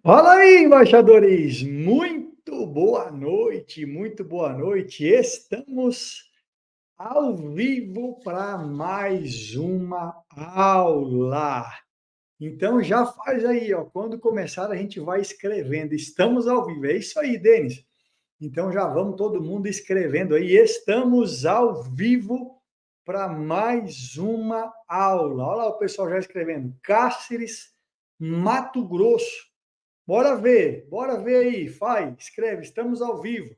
Fala aí, embaixadores! Muito boa noite, muito boa noite. Estamos ao vivo para mais uma aula. Então já faz aí, ó, quando começar a gente vai escrevendo. Estamos ao vivo. É isso aí, Denis. Então já vamos todo mundo escrevendo aí. Estamos ao vivo para mais uma aula. Olha lá o pessoal já escrevendo. Cáceres, Mato Grosso. Bora ver aí, faz, escreve, estamos ao vivo.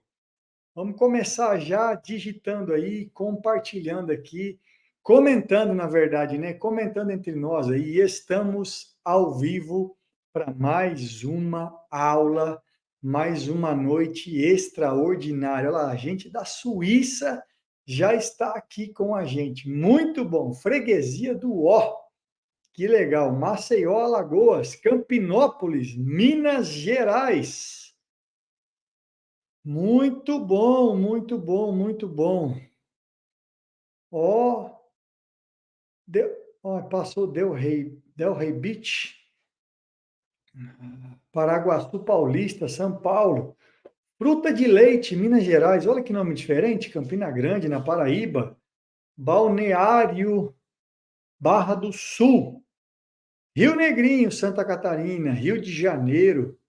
Vamos começar já digitando aí, compartilhando aqui, comentando, na verdade, né? Comentando entre nós aí, estamos ao vivo para mais uma aula, mais uma noite extraordinária. Olha lá, a gente da Suíça já está aqui com a gente. Muito bom, freguesia do Ó. Que legal. Maceió, Alagoas, Campinópolis, Minas Gerais. Muito bom, muito bom, muito bom. Ó, deu, ó, passou Del Rey Beach, Paraguaçu Paulista, São Paulo. Fruta de Leite, Minas Gerais. Olha que nome diferente. Campina Grande, na Paraíba. Balneário Barra do Sul. Rio Negrinho, Santa Catarina. Rio de Janeiro.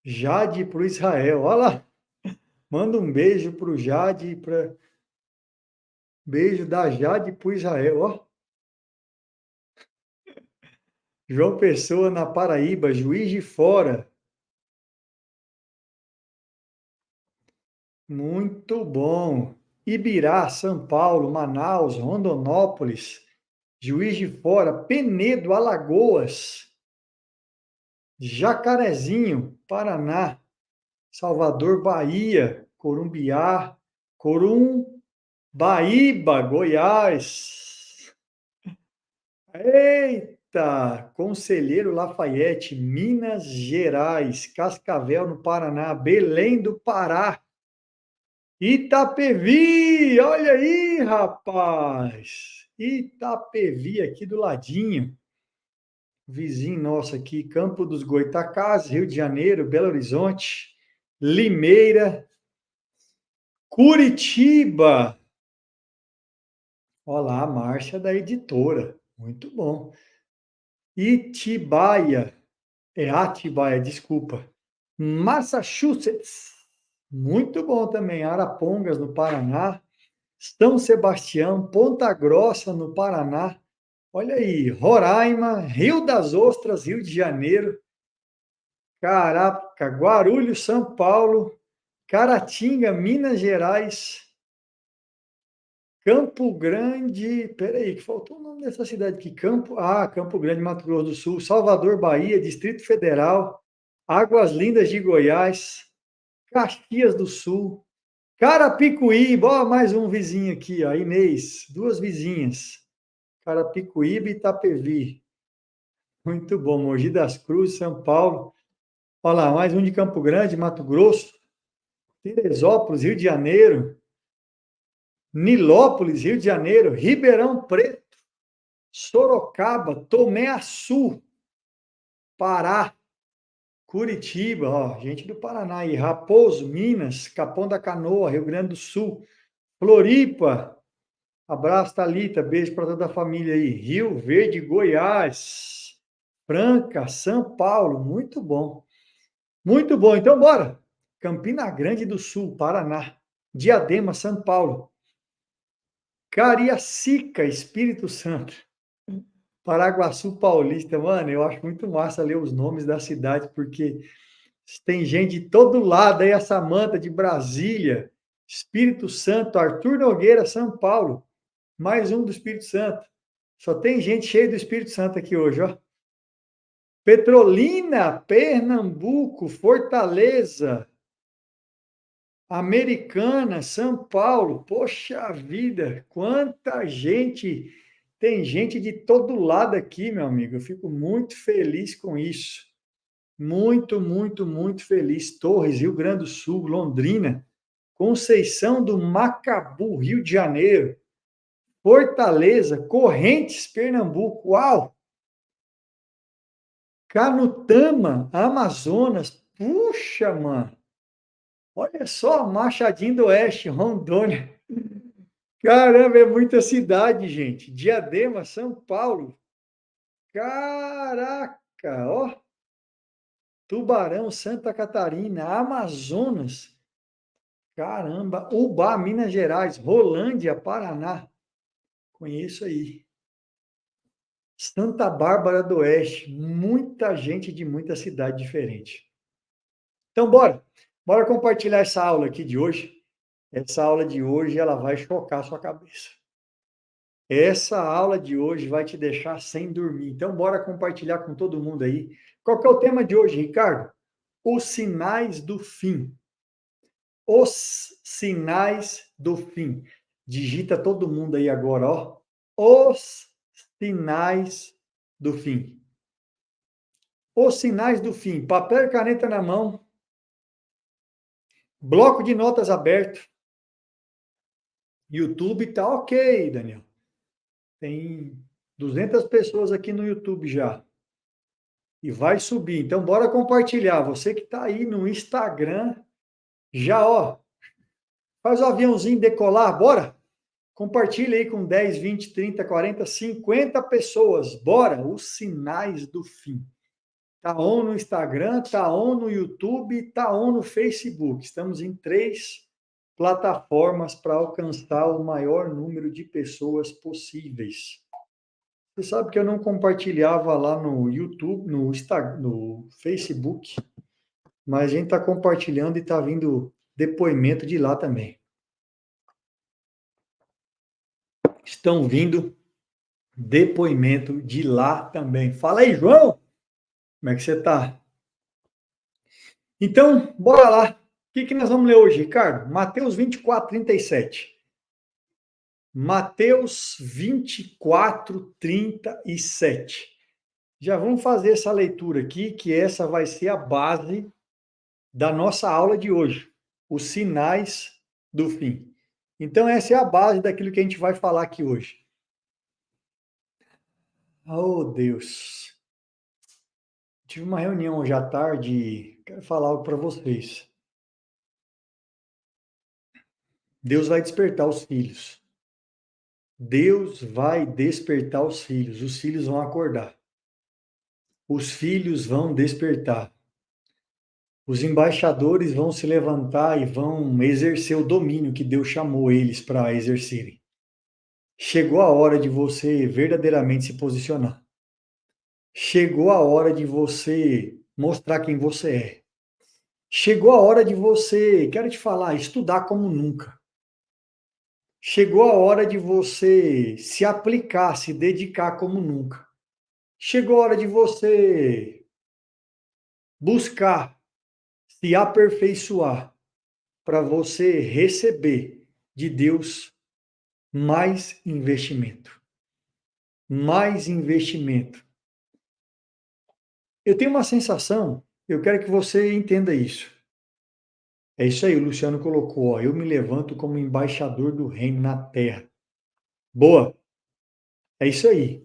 Jade para o Israel. Olha lá. Manda um beijo para o Jade, beijo da Jade para o Israel. Ó. João Pessoa, na Paraíba, Juiz de Fora. Muito bom. Ibirá, São Paulo, Manaus, Rondonópolis, Juiz de Fora, Penedo, Alagoas, Jacarezinho, Paraná, Salvador, Bahia, Corumbiá, Corumbaíba, Goiás. Eita! Conselheiro Lafayette, Minas Gerais, Cascavel, no Paraná, Belém do Pará, Itapevi, olha aí, rapaz! Itapevi, aqui do ladinho, vizinho nosso aqui, Campo dos Goitacazes, Rio de Janeiro, Belo Horizonte, Limeira, Curitiba. Olá, Márcia da editora, muito bom. Itibaia, Atibaia, desculpa. Massachusetts, muito bom também. Arapongas, no Paraná. São Sebastião, Ponta Grossa, no Paraná. Olha aí, Roraima, Rio das Ostras, Rio de Janeiro. Caraca, Guarulhos, São Paulo. Caratinga, Minas Gerais. Campo Grande, peraí, que faltou o nome dessa cidade aqui. Campo Grande, Mato Grosso do Sul. Salvador, Bahia, Distrito Federal. Águas Lindas de Goiás. Caxias do Sul. Carapicuíba, ó, mais um vizinho aqui, ó, Inês, duas vizinhas. Carapicuíba e Itapevi. Muito bom. Mogi das Cruzes, São Paulo. Olha lá, mais um de Campo Grande, Mato Grosso. Teresópolis, Rio de Janeiro. Nilópolis, Rio de Janeiro. Ribeirão Preto. Sorocaba, Tomé Açu, Pará. Curitiba, ó, gente do Paraná aí. Raposo, Minas. Capão da Canoa, Rio Grande do Sul. Floripa. Abraço, Thalita. Beijo para toda a família aí. Rio Verde, Goiás. Franca, São Paulo. Muito bom. Muito bom. Então, bora. Campina Grande do Sul, Paraná. Diadema, São Paulo. Cariacica, Espírito Santo. Paraguaçu Paulista. Mano, eu acho muito massa ler os nomes da cidade, porque tem gente de todo lado aí. A Samanta de Brasília. Espírito Santo, Arthur Nogueira, São Paulo. Mais um do Espírito Santo. Só tem gente cheia do Espírito Santo aqui hoje, ó. Petrolina, Pernambuco, Fortaleza, Americana, São Paulo. Poxa vida, quanta gente! Tem gente de todo lado aqui, meu amigo. Eu fico muito feliz com isso. Muito, muito, muito feliz. Torres, Rio Grande do Sul, Londrina, Conceição do Macabu, Rio de Janeiro, Fortaleza, Correntes, Pernambuco. Uau! Canutama, Amazonas. Puxa, mano. Olha só, Machadinho do Oeste, Rondônia. Caramba, é muita cidade, gente. Diadema, São Paulo. Caraca, ó. Tubarão, Santa Catarina, Amazonas. Caramba, Ubá, Minas Gerais, Rolândia, Paraná. Conheço aí. Santa Bárbara do Oeste, muita gente de muita cidade diferente. Então, bora compartilhar essa aula aqui de hoje. Essa aula de hoje, ela vai chocar a sua cabeça. Essa aula de hoje vai te deixar sem dormir. Então, bora compartilhar com todo mundo aí. Qual que é o tema de hoje, Ricardo? Os sinais do fim. Os sinais do fim. Digita todo mundo aí agora, ó. Os sinais do fim. Os sinais do fim. Papel e caneta na mão. Bloco de notas aberto. YouTube tá ok, Daniel. Tem 200 pessoas aqui no YouTube já. E vai subir. Então, bora compartilhar. Você que está aí no Instagram, já, ó, faz o aviãozinho decolar, bora? Compartilha aí com 10, 20, 30, 40, 50 pessoas. Bora! Os sinais do fim. Tá on no Instagram, tá on no YouTube, tá on no Facebook. Estamos em 3 plataformas para alcançar o maior número de pessoas possíveis. Você sabe que eu não compartilhava lá no YouTube, no Instagram, no Facebook, mas a gente está compartilhando e está vindo depoimento de lá também. Estão vindo depoimento de lá também. Fala aí, João! Como é que você está? Então, bora lá. O que nós vamos ler hoje, Ricardo? Mateus 24, 37. Mateus 24, 37. Já vamos fazer essa leitura aqui, que essa vai ser a base da nossa aula de hoje. Os sinais do fim. Então, essa é a base daquilo que a gente vai falar aqui hoje. Oh, Deus. Tive uma reunião hoje à tarde e quero falar algo para vocês. Deus vai despertar os filhos. Deus vai despertar os filhos. Os filhos vão acordar. Os filhos vão despertar. Os embaixadores vão se levantar e vão exercer o domínio que Deus chamou eles para exercerem. Chegou a hora de você verdadeiramente se posicionar. Chegou a hora de você mostrar quem você é. Chegou a hora de você, quero te falar, estudar como nunca. Chegou a hora de você se aplicar, se dedicar como nunca. Chegou a hora de você buscar se aperfeiçoar para você receber de Deus mais investimento. Mais investimento. Eu tenho uma sensação, eu quero que você entenda isso. É isso aí, o Luciano colocou, ó, eu me levanto como embaixador do reino na terra. Boa! É isso aí.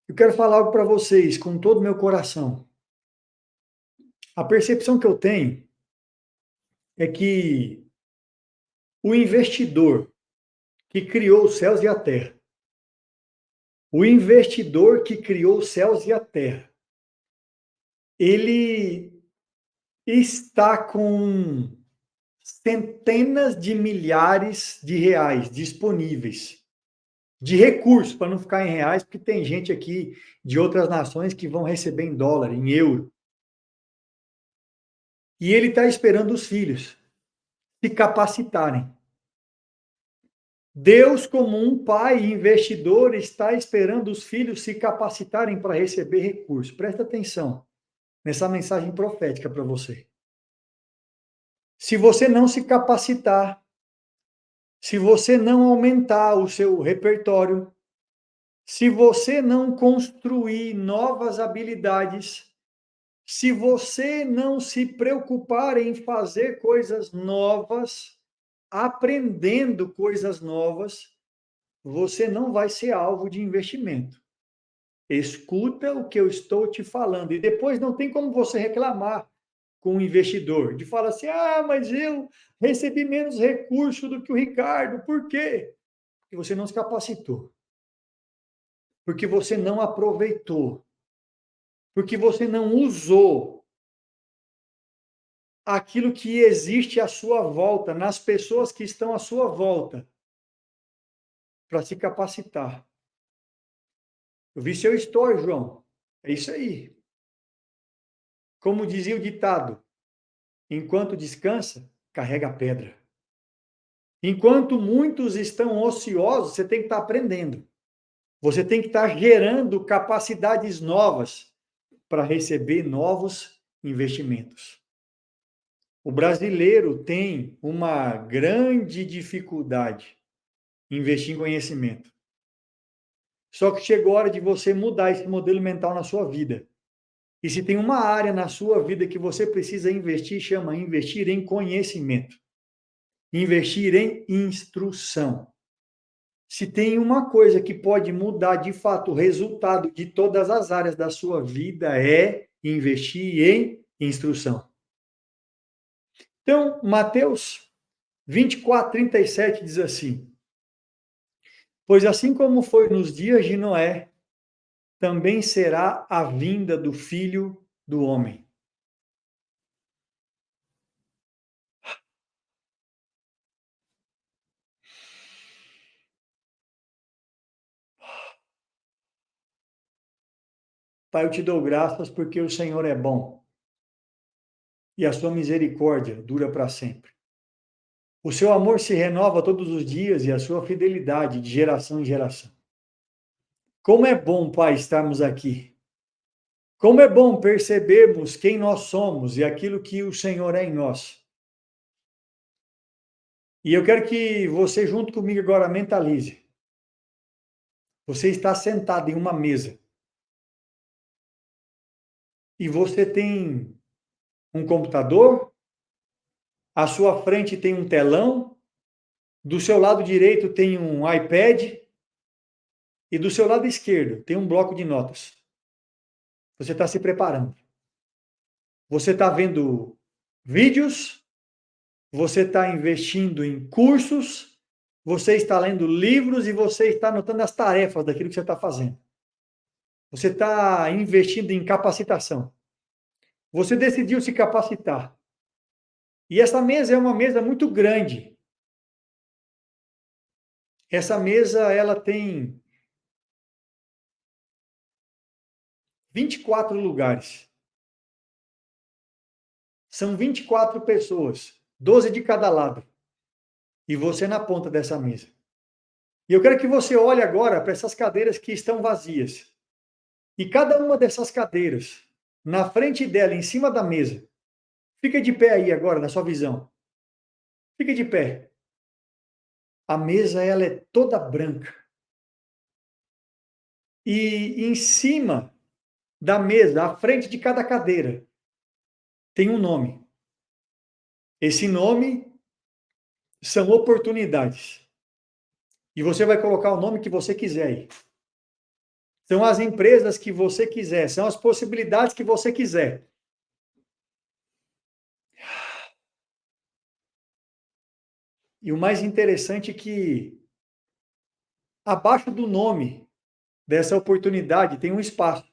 Eu quero falar algo para vocês com todo o meu coração. A percepção que eu tenho é que o investidor que criou os céus e a terra, o investidor que criou os céus e a terra, ele está com centenas de milhares de reais disponíveis, de recursos, para não ficar em reais, porque tem gente aqui de outras nações que vão receber em dólar, em euro. E ele está esperando os filhos se capacitarem. Deus, como um pai investidor, está esperando os filhos se capacitarem para receber recursos. Presta atenção nessa mensagem profética para você. Se você não se capacitar, se você não aumentar o seu repertório, se você não construir novas habilidades, se você não se preocupar em fazer coisas novas, aprendendo coisas novas, você não vai ser alvo de investimento. Escuta o que eu estou te falando. E depois não tem como você reclamar com o investidor, de falar assim, mas eu recebi menos recurso do que o Ricardo. Por quê? Porque você não se capacitou. Porque você não aproveitou. Porque você não usou aquilo que existe à sua volta, nas pessoas que estão à sua volta, para se capacitar. Eu vi seu story, João. É isso aí. Como dizia o ditado, enquanto descansa, carrega a pedra. Enquanto muitos estão ociosos, você tem que estar aprendendo. Você tem que estar gerando capacidades novas para receber novos investimentos. O brasileiro tem uma grande dificuldade em investir em conhecimento. Só que chegou a hora de você mudar esse modelo mental na sua vida. E se tem uma área na sua vida que você precisa investir, chama investir em conhecimento. Investir em instrução. Se tem uma coisa que pode mudar de fato o resultado de todas as áreas da sua vida é investir em instrução. Então, Mateus 24:37 diz assim: pois assim como foi nos dias de Noé, também será a vinda do Filho do Homem. Pai, eu te dou graças porque o Senhor é bom e a sua misericórdia dura para sempre. O seu amor se renova todos os dias e a sua fidelidade de geração em geração. Como é bom, Pai, estarmos aqui. Como é bom percebermos quem nós somos e aquilo que o Senhor é em nós. E eu quero que você, junto comigo agora, mentalize. Você está sentado em uma mesa e você tem um computador, à sua frente tem um telão, do seu lado direito tem um iPad e do seu lado esquerdo tem um bloco de notas. Você está se preparando. Você está vendo vídeos, você está investindo em cursos, você está lendo livros e você está anotando as tarefas daquilo que você está fazendo. Você está investindo em capacitação. Você decidiu se capacitar. E essa mesa é uma mesa muito grande. Essa mesa, ela tem 24 lugares. São 24 pessoas, 12 de cada lado. E você na ponta dessa mesa. E eu quero que você olhe agora para essas cadeiras que estão vazias. E cada uma dessas cadeiras, na frente dela, em cima da mesa, fica de pé aí agora, na sua visão. Fica de pé. A mesa, ela é toda branca. E em cima da mesa, à frente de cada cadeira, tem um nome. Esse nome são oportunidades. E você vai colocar o nome que você quiser aí. São as empresas que você quiser, são as possibilidades que você quiser. E o mais interessante é que abaixo do nome dessa oportunidade tem um espaço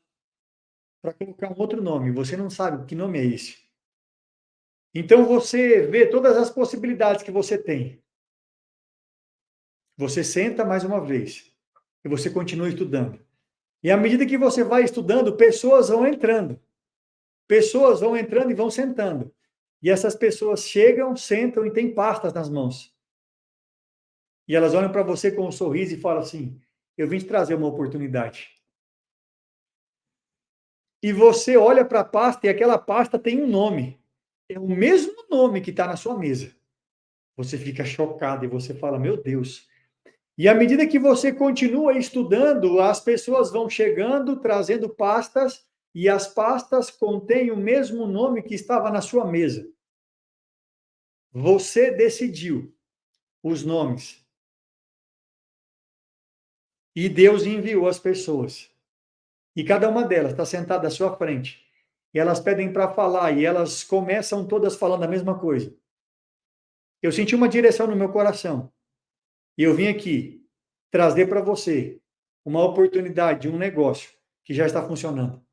para colocar um outro nome. Você não sabe que nome é esse. Então você vê todas as possibilidades que você tem. Você senta mais uma vez e você continua estudando. E à medida que você vai estudando, pessoas vão entrando. Pessoas vão entrando e vão sentando. E essas pessoas chegam, sentam e têm pastas nas mãos. E elas olham para você com um sorriso e falam assim: eu vim te trazer uma oportunidade. E você olha para a pasta e aquela pasta tem um nome. É o mesmo nome que está na sua mesa. Você fica chocado e você fala: meu Deus. E à medida que você continua estudando, as pessoas vão chegando, trazendo pastas, e as pastas contêm o mesmo nome que estava na sua mesa. Você decidiu os nomes. E Deus enviou as pessoas. E cada uma delas está sentada à sua frente. E elas pedem para falar, e elas começam todas falando a mesma coisa. Eu senti uma direção no meu coração. E eu vim aqui trazer para você uma oportunidade de um negócio que já está funcionando.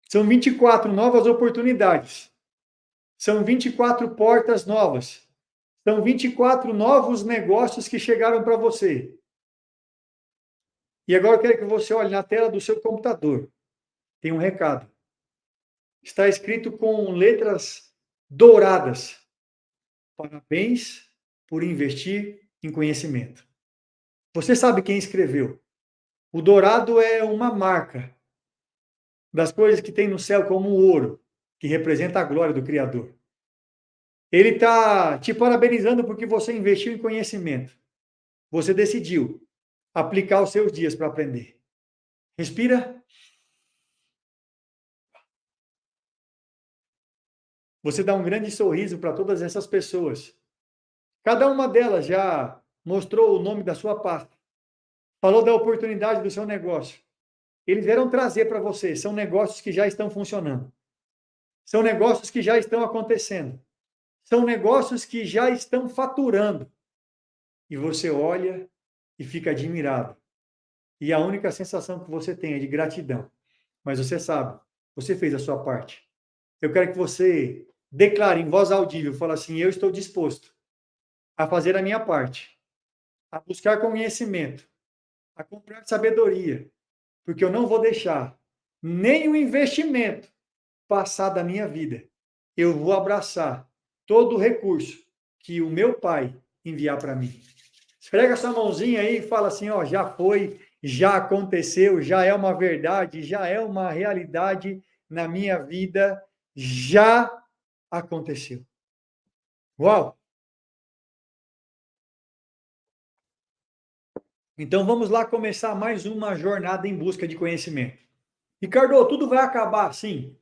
São 24 novas oportunidades. São 24 portas novas. São 24 novos negócios que chegaram para você. E agora eu quero que você olhe na tela do seu computador. Tem um recado. Está escrito com letras douradas. Parabéns por investir em conhecimento. Você sabe quem escreveu? O dourado é uma marca das coisas que tem no céu, como o ouro, que representa a glória do Criador. Ele está te parabenizando porque você investiu em conhecimento. Você decidiu aplicar os seus dias para aprender. Respira. Você dá um grande sorriso para todas essas pessoas. Cada uma delas já mostrou o nome da sua pasta. Falou da oportunidade do seu negócio. Eles vieram trazer para você. São negócios que já estão funcionando. São negócios que já estão acontecendo. São negócios que já estão faturando. E você olha e fica admirado. E a única sensação que você tem é de gratidão. Mas você sabe, você fez a sua parte. Eu quero que você declare em voz audível, fala assim: eu estou disposto a fazer a minha parte, a buscar conhecimento, a comprar sabedoria, porque eu não vou deixar nenhum investimento passar da minha vida. Eu vou abraçar todo o recurso que o meu pai enviar para mim. Esfrega sua mãozinha aí e fala assim: ó, já foi, já aconteceu, já é uma verdade, já é uma realidade na minha vida, já aconteceu. Uau! Então vamos lá começar mais uma jornada em busca de conhecimento. Ricardo, tudo vai acabar? Sim.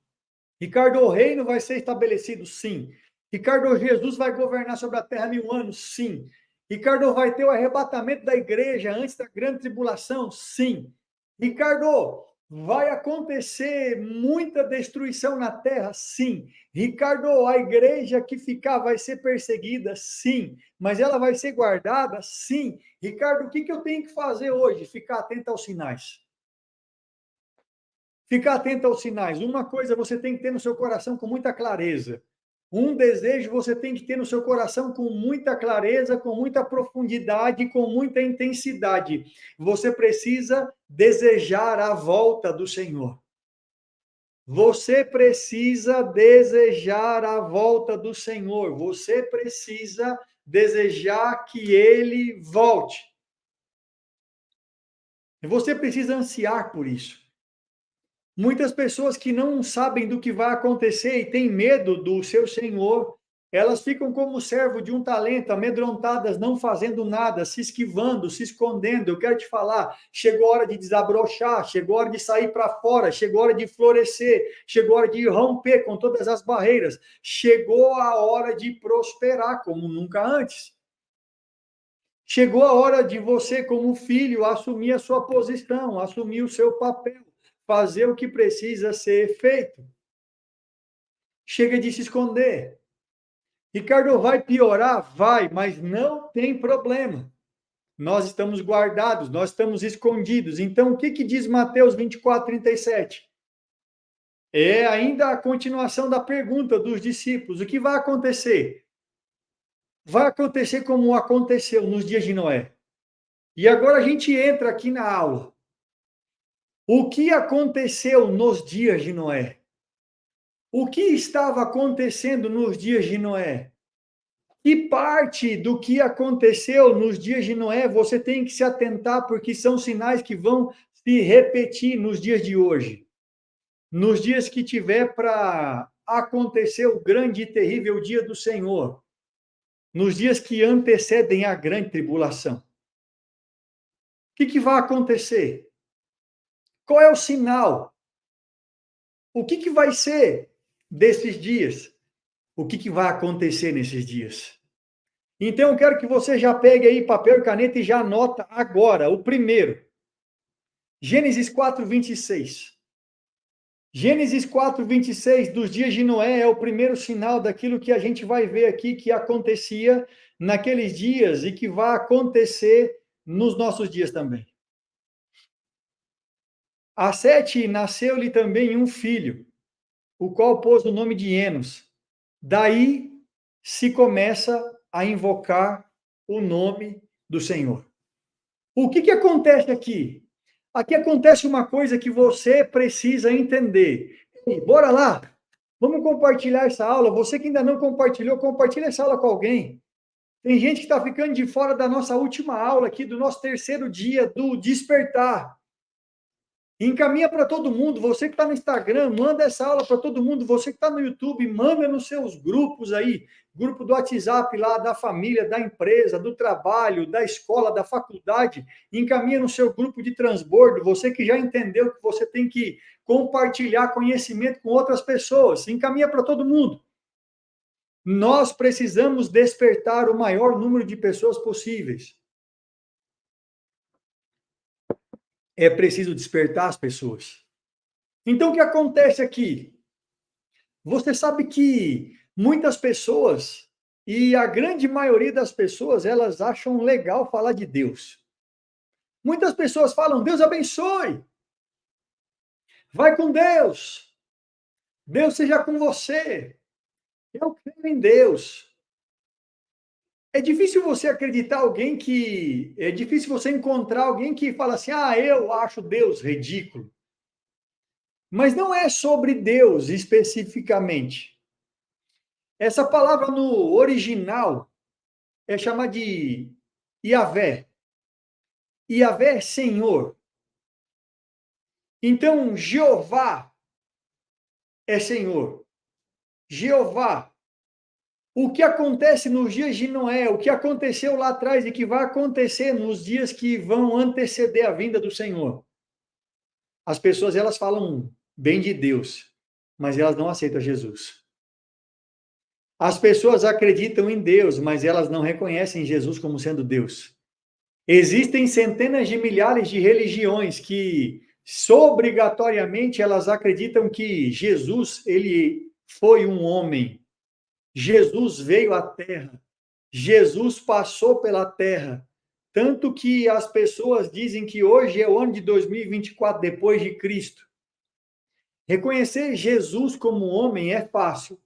Ricardo, o reino vai ser estabelecido? Sim. Ricardo, Jesus vai governar sobre a terra 1000 anos? Sim. Ricardo, vai ter o arrebatamento da igreja antes da grande tribulação? Sim. Ricardo, vai acontecer muita destruição na terra? Sim. Ricardo, a igreja que ficar vai ser perseguida? Sim. Mas ela vai ser guardada? Sim. Ricardo, o que eu tenho que fazer hoje? Ficar atento aos sinais. Ficar atento aos sinais. Uma coisa você tem que ter no seu coração com muita clareza. Um desejo você tem que ter no seu coração com muita clareza, com muita profundidade, com muita intensidade. Você precisa desejar a volta do Senhor. Você precisa desejar a volta do Senhor. Você precisa desejar que ele volte. Você precisa ansiar por isso. Muitas pessoas que não sabem do que vai acontecer e têm medo do seu Senhor, elas ficam como servo de um talento, amedrontadas, não fazendo nada, se esquivando, se escondendo. Eu quero te falar, chegou a hora de desabrochar, chegou a hora de sair para fora, chegou a hora de florescer, chegou a hora de romper com todas as barreiras, chegou a hora de prosperar como nunca antes. Chegou a hora de você, como filho, assumir a sua posição, assumir o seu papel, fazer o que precisa ser feito. Chega de se esconder. Ricardo, vai piorar? Vai, mas não tem problema. Nós estamos guardados, nós estamos escondidos. Então, o que diz Mateus 24:37? É ainda a continuação da pergunta dos discípulos. O que vai acontecer? Vai acontecer como aconteceu nos dias de Noé. E agora a gente entra aqui na aula. O que aconteceu nos dias de Noé? O que estava acontecendo nos dias de Noé? Que parte do que aconteceu nos dias de Noé você tem que se atentar, porque são sinais que vão se repetir nos dias de hoje. Nos dias que tiver para acontecer o grande e terrível dia do Senhor. Nos dias que antecedem a grande tribulação. O que vai acontecer? Qual é o sinal? O que vai ser desses dias? O que vai acontecer nesses dias? Então, eu quero que você já pegue aí papel e caneta e já anota agora, o primeiro. Gênesis 4:26. Gênesis 4:26, dos dias de Noé, é o primeiro sinal daquilo que a gente vai ver aqui que acontecia naqueles dias e que vai acontecer nos nossos dias também. A Sete nasceu-lhe também um filho, o qual pôs o nome de Enos. Daí se começa a invocar o nome do Senhor. O que acontece aqui? Aqui acontece uma coisa que você precisa entender. E bora lá, vamos compartilhar essa aula. Você que ainda não compartilhou, compartilha essa aula com alguém. Tem gente que está ficando de fora da nossa última aula aqui, do nosso terceiro dia do despertar. Encaminha para todo mundo. Você que está no Instagram, manda essa aula para todo mundo. Você que está no YouTube, manda nos seus grupos aí. Grupo do WhatsApp lá, da família, da empresa, do trabalho, da escola, da faculdade. Encaminha no seu grupo de transbordo. Você que já entendeu que você tem que compartilhar conhecimento com outras pessoas. Encaminha para todo mundo. Nós precisamos despertar o maior número de pessoas possíveis. É preciso despertar as pessoas. Então, o que acontece aqui? Você sabe que muitas pessoas, e a grande maioria das pessoas, elas acham legal falar de Deus. Muitas pessoas falam, Deus abençoe. Vai com Deus. Deus seja com você. Eu creio em Deus. É difícil você acreditar alguém que... É difícil você encontrar alguém que fala assim, eu acho Deus ridículo. Mas não é sobre Deus especificamente. Essa palavra no original é chamada de Yahvé. Yahvé é Senhor. Então, Jeová é Senhor. Jeová. O que acontece nos dias de Noé, o que aconteceu lá atrás e que vai acontecer nos dias que vão anteceder a vinda do Senhor. As pessoas, elas falam bem de Deus, mas elas não aceitam Jesus. As pessoas acreditam em Deus, mas elas não reconhecem Jesus como sendo Deus. Existem centenas de milhares de religiões que, obrigatoriamente, elas acreditam que Jesus, ele foi um homem. Jesus veio à Terra. Jesus passou pela Terra. Tanto que as pessoas dizem que hoje é o ano de 2024, depois de Cristo. Reconhecer Jesus como homem é fácil.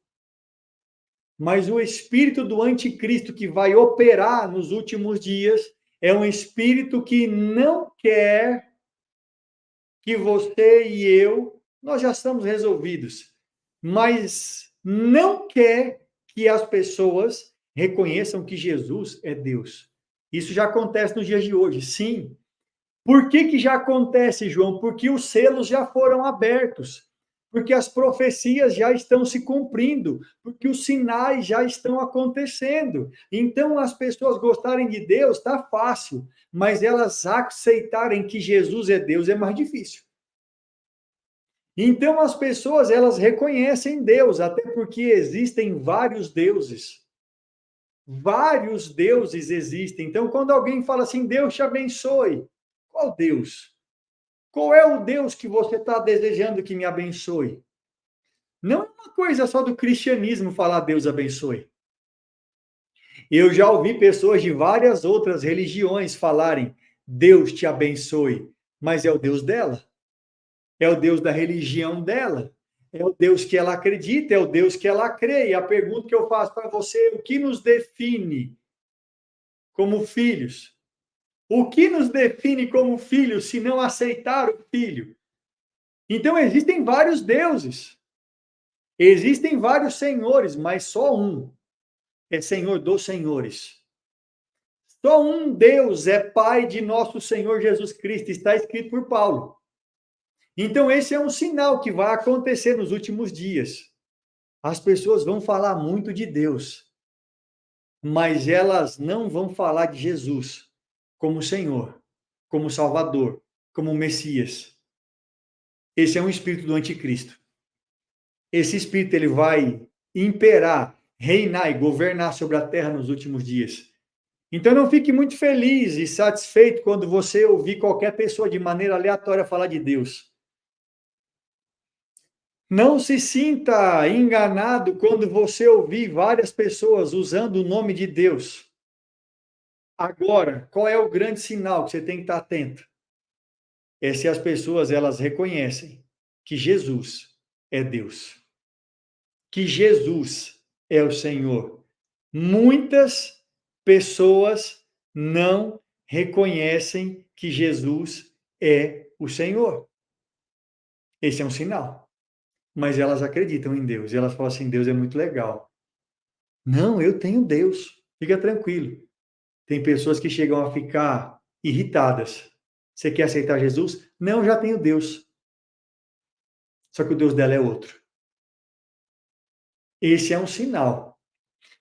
Mas o espírito do anticristo que vai operar nos últimos dias é um espírito que não quer que você e eu, nós já estamos resolvidos, mas não quer que as pessoas reconheçam que Jesus é Deus. Isso já acontece nos dias de hoje, sim. Por que já acontece, João? Porque os selos já foram abertos, porque as profecias já estão se cumprindo, porque os sinais já estão acontecendo. Então, as pessoas gostarem de Deus está fácil, mas elas aceitarem que Jesus é Deus é mais difícil. Então, as pessoas, elas reconhecem Deus, até porque existem vários deuses. Vários deuses existem. Então, quando alguém fala assim, Deus te abençoe, qual Deus? Qual é o Deus que você está desejando que me abençoe? Não é uma coisa só do cristianismo falar Deus abençoe. Eu já ouvi pessoas de várias outras religiões falarem Deus te abençoe, mas é o Deus dela. É o Deus da religião dela. É o Deus que ela acredita, é o Deus que ela crê. E a pergunta que eu faço para você, o que nos define como filhos? O que nos define como filhos se não aceitar o filho? Então, existem vários deuses. Existem vários senhores, mas só um é Senhor dos senhores. Só um Deus é Pai de nosso Senhor Jesus Cristo, está escrito por Paulo. Então, esse é um sinal que vai acontecer nos últimos dias. As pessoas vão falar muito de Deus, mas elas não vão falar de Jesus como Senhor, como Salvador, como Messias. Esse é um espírito do anticristo. Esse espírito ele vai imperar, reinar e governar sobre a terra nos últimos dias. Então, não fique muito feliz e satisfeito quando você ouvir qualquer pessoa de maneira aleatória falar de Deus. Não se sinta enganado quando você ouvir várias pessoas usando o nome de Deus. Agora, qual é o grande sinal que você tem que estar atento? É se as pessoas elas reconhecem que Jesus é Deus, que Jesus é o Senhor. Muitas pessoas não reconhecem que Jesus é o Senhor. Esse é um sinal. Mas elas acreditam em Deus. E elas falam assim: Deus é muito legal. Não, eu tenho Deus. Fica tranquilo. Tem pessoas que chegam a ficar irritadas. Você quer aceitar Jesus? Não, eu já tenho Deus. Só que o Deus dela é outro. Esse é um sinal.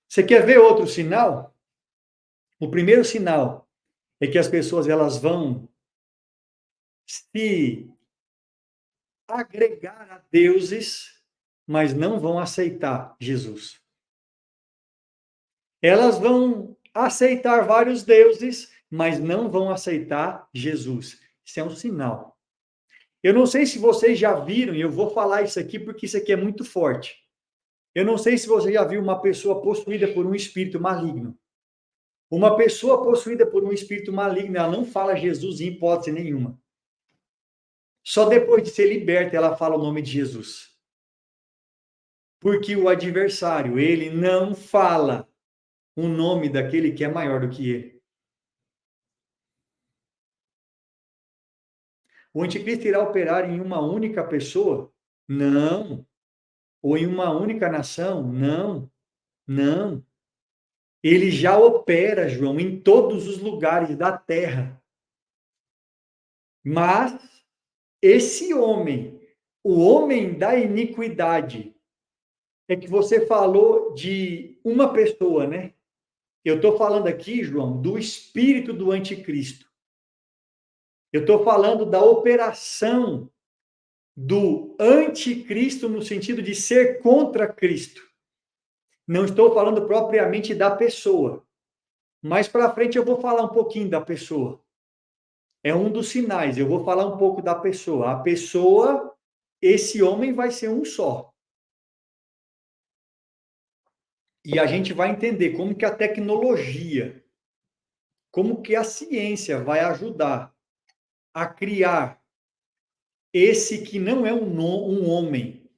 Você quer ver outro sinal? O primeiro sinal é que as pessoas elas vão se agregar a deuses, mas não vão aceitar Jesus. Elas vão aceitar vários deuses, mas não vão aceitar Jesus. Isso é um sinal. Eu não sei se vocês já viram, e eu vou falar isso aqui porque isso aqui é muito forte. Eu não sei se você já viu uma pessoa possuída por um espírito maligno. Uma pessoa possuída por um espírito maligno, ela não fala Jesus em hipótese nenhuma. Só depois de ser liberta ela fala o nome de Jesus. Porque o adversário, ele não fala o nome daquele que é maior do que ele. O anticristo irá operar em uma única pessoa? Não. Ou em uma única nação? Não. Não. Ele já opera, João, em todos os lugares da terra. Mas esse homem, o homem da iniquidade, é que você falou de uma pessoa, né? Eu estou falando aqui, João, do espírito do anticristo. Eu estou falando da operação do anticristo no sentido de ser contra Cristo. Não estou falando propriamente da pessoa. Mais para frente eu vou falar um pouquinho da pessoa. É um dos sinais, eu vou falar um pouco da pessoa. A pessoa, esse homem vai ser um só. E a gente vai entender como que a tecnologia, como que a ciência vai ajudar a criar esse que não é um homem,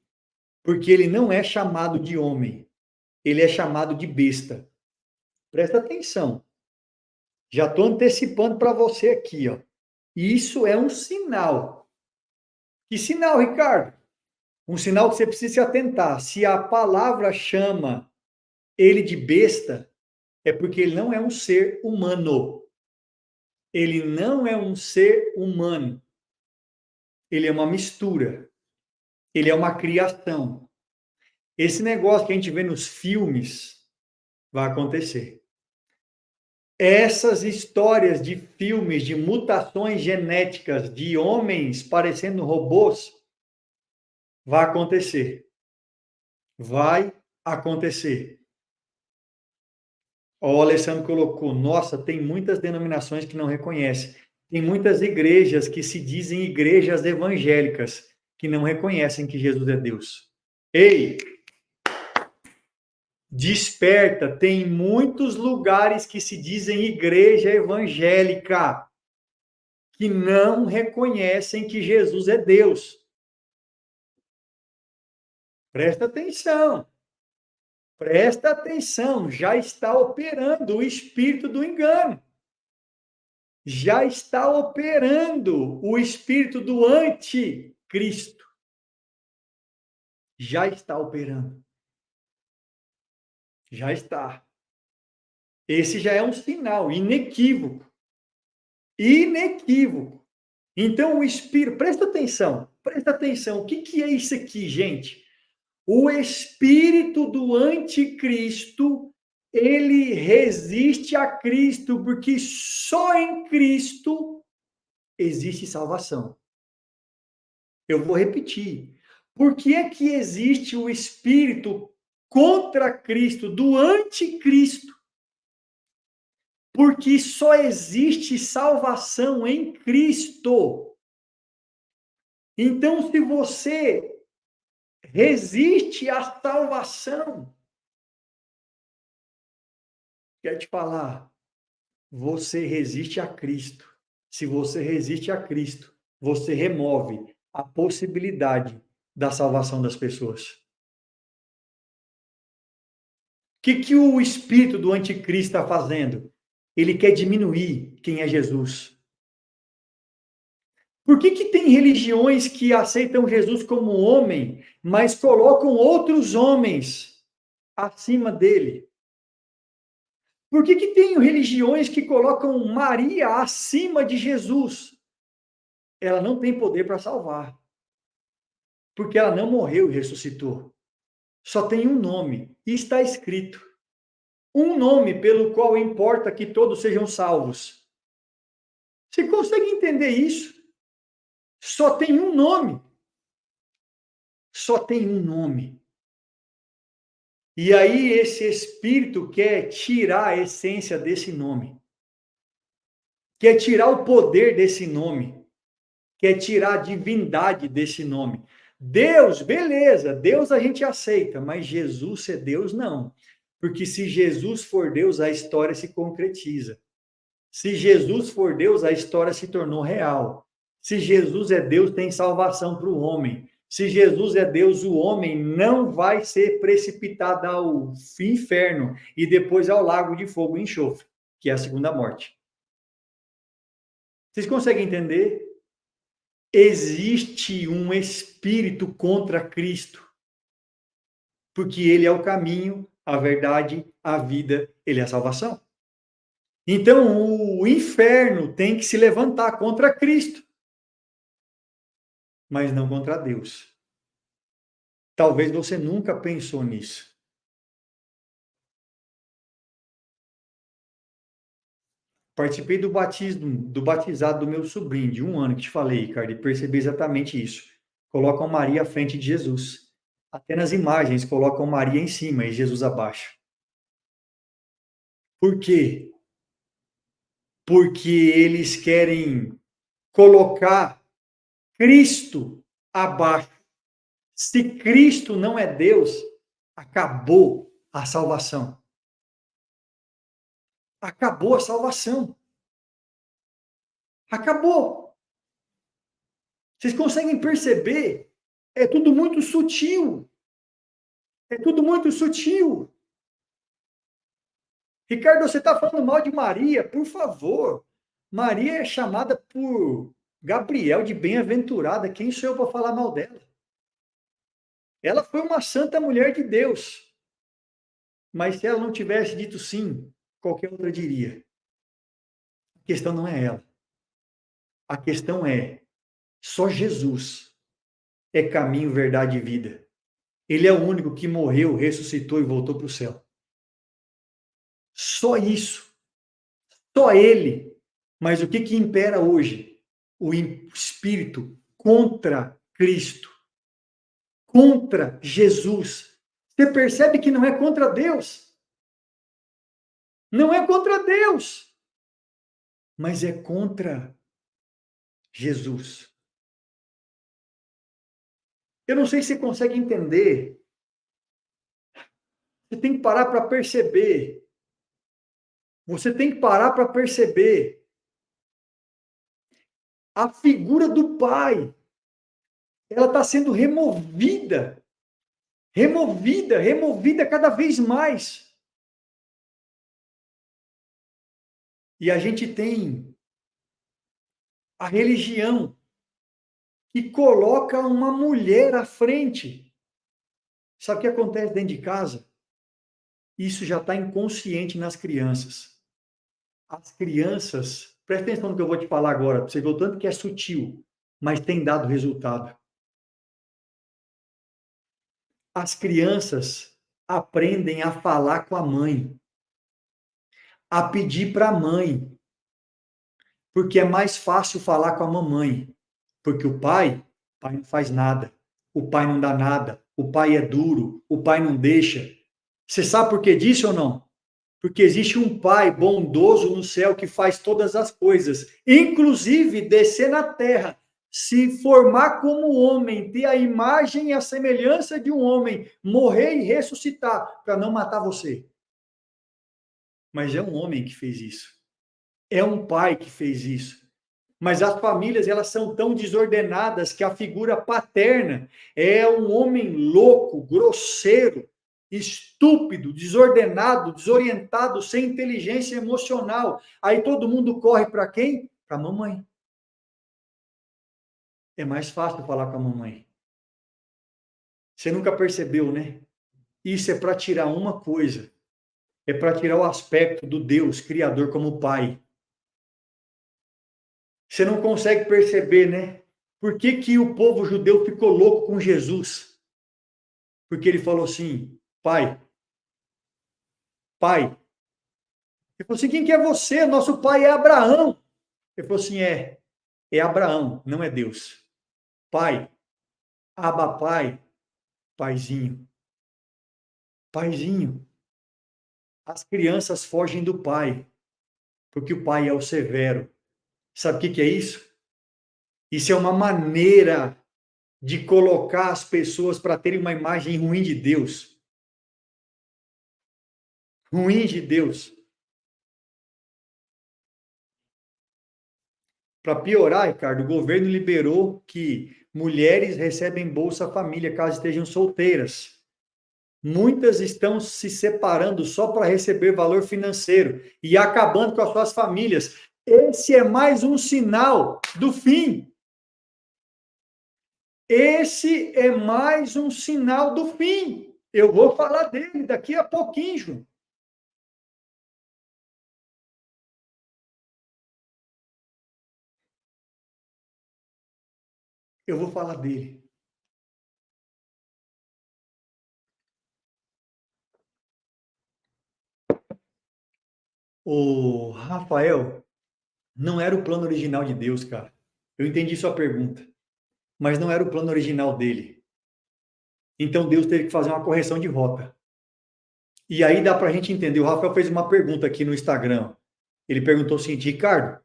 porque ele não é chamado de homem, ele é chamado de besta. Presta atenção. Já estou antecipando para você aqui, ó. Isso é um sinal. Que sinal, Ricardo? Um sinal que você precisa se atentar. Se a palavra chama ele de besta, é porque ele não é um ser humano. Ele não é um ser humano. Ele é uma mistura. Ele é uma criação. Esse negócio que a gente vê nos filmes vai acontecer. Essas histórias de filmes de mutações genéticas de homens parecendo robôs vai acontecer. Vai acontecer. O Alessandro colocou, nossa, tem muitas denominações que não reconhecem. Tem muitas igrejas que se dizem igrejas evangélicas que não reconhecem que Jesus é Deus. Ei, desperta, tem muitos lugares que se dizem igreja evangélica que não reconhecem que Jesus é Deus. Presta atenção. Presta atenção, já está operando o espírito do engano. Já está operando o espírito do anticristo. Já está operando. Já está. Esse já é um sinal inequívoco. Inequívoco. Então, o espírito, presta atenção, presta atenção. O que é isso aqui, gente? O espírito do anticristo, ele resiste a Cristo, porque só em Cristo existe salvação. Eu vou repetir. Por que é que existe o espírito contra Cristo, do anticristo? Porque só existe salvação em Cristo. Então, se você resiste à salvação, quer te falar, você resiste a Cristo. Se você resiste a Cristo, você remove a possibilidade da salvação das pessoas. O que o espírito do anticristo está fazendo? Ele quer diminuir quem é Jesus. Por que tem religiões que aceitam Jesus como homem, mas colocam outros homens acima dele? Por que tem religiões que colocam Maria acima de Jesus? Ela não tem poder para salvar, porque ela não morreu e ressuscitou. Só tem um nome, e está escrito. Um nome pelo qual importa que todos sejam salvos. Você consegue entender isso? Só tem um nome. Só tem um nome. E aí esse espírito quer tirar a essência desse nome. Quer tirar o poder desse nome. Quer tirar a divindade desse nome. Deus, beleza, Deus a gente aceita, mas Jesus ser Deus, não. Porque se Jesus for Deus, a história se concretiza. Se Jesus for Deus, a história se tornou real. Se Jesus é Deus, tem salvação para o homem. Se Jesus é Deus, o homem não vai ser precipitado ao inferno e depois ao lago de fogo e enxofre, que é a segunda morte. Vocês conseguem entender? Existe um espírito contra Cristo, porque ele é o caminho, a verdade, a vida, ele é a salvação. Então, o inferno tem que se levantar contra Cristo, mas não contra Deus. Talvez você nunca pensou nisso. Participei do batismo, do batizado do meu sobrinho, de 1 ano, que te falei, Ricardo, e percebi exatamente isso. Colocam Maria à frente de Jesus. Até nas imagens colocam Maria em cima e Jesus abaixo. Por quê? Porque eles querem colocar Cristo abaixo. Se Cristo não é Deus, acabou a salvação. Acabou a salvação. Acabou. Vocês conseguem perceber? É tudo muito sutil. É tudo muito sutil. Ricardo, você está falando mal de Maria? Por favor. Maria é chamada por Gabriel de bem-aventurada. Quem sou eu para falar mal dela? Ela foi uma santa mulher de Deus. Mas se ela não tivesse dito sim, qualquer outra diria. A questão não é ela. A questão é, só Jesus é caminho, verdade e vida. Ele é o único que morreu, ressuscitou e voltou para o céu. Só isso. Só ele. Mas o que impera hoje? O espírito contra Cristo. Contra Jesus. Você percebe que não é contra Deus. Não é contra Deus. Mas é contra Jesus. Eu não sei se você consegue entender. Você tem que parar para perceber. Você tem que parar para perceber a figura do Pai. Ela está sendo removida. Removida cada vez mais. E a gente tem a religião que coloca uma mulher à frente. Sabe o que acontece dentro de casa? Isso já está inconsciente nas crianças. As crianças, presta atenção no que eu vou te falar agora, para você ver o tanto que é sutil, mas tem dado resultado. As crianças aprendem a falar com a mãe, a pedir para a mãe, porque é mais fácil falar com a mamãe, porque o pai não faz nada, o pai não dá nada, o pai é duro, o pai não deixa. Você sabe por que disso ou não? Porque existe um Pai bondoso no céu que faz todas as coisas, inclusive descer na terra, se formar como homem, ter a imagem e a semelhança de um homem, morrer e ressuscitar para não matar você. Mas é um homem que fez isso. É um pai que fez isso. Mas as famílias, elas são tão desordenadas que a figura paterna é um homem louco, grosseiro, estúpido, desordenado, desorientado, sem inteligência emocional. Aí todo mundo corre para quem? Para a mamãe. É mais fácil falar com a mamãe. Você nunca percebeu, né? Isso é para tirar uma coisa. É para tirar o aspecto do Deus Criador como pai. Você não consegue perceber, né? Por que que o povo judeu ficou louco com Jesus? Porque ele falou assim, pai, pai. Ele falou assim, quem que é você? Nosso pai é Abraão. Ele falou assim, é Abraão, não é Deus. Pai, Abba pai, paizinho. Paizinho. As crianças fogem do pai, porque o pai é o severo. Sabe o que que é isso? Isso é uma maneira de colocar as pessoas para terem uma imagem ruim de Deus. Ruim de Deus. Para piorar, Ricardo, o governo liberou que mulheres recebem Bolsa Família caso estejam solteiras. Muitas estão se separando só para receber valor financeiro e acabando com as suas famílias. Esse é mais um sinal do fim. Esse é mais um sinal do fim. Eu vou falar dele daqui a pouquinho, Ju. Eu vou falar dele. O Rafael não era o plano original de Deus, cara. Eu entendi sua pergunta, mas não era o plano original dele. Então Deus teve que fazer uma correção de rota. E aí dá para a gente entender. O Rafael fez uma pergunta aqui no Instagram. Ele perguntou o seguinte, Ricardo,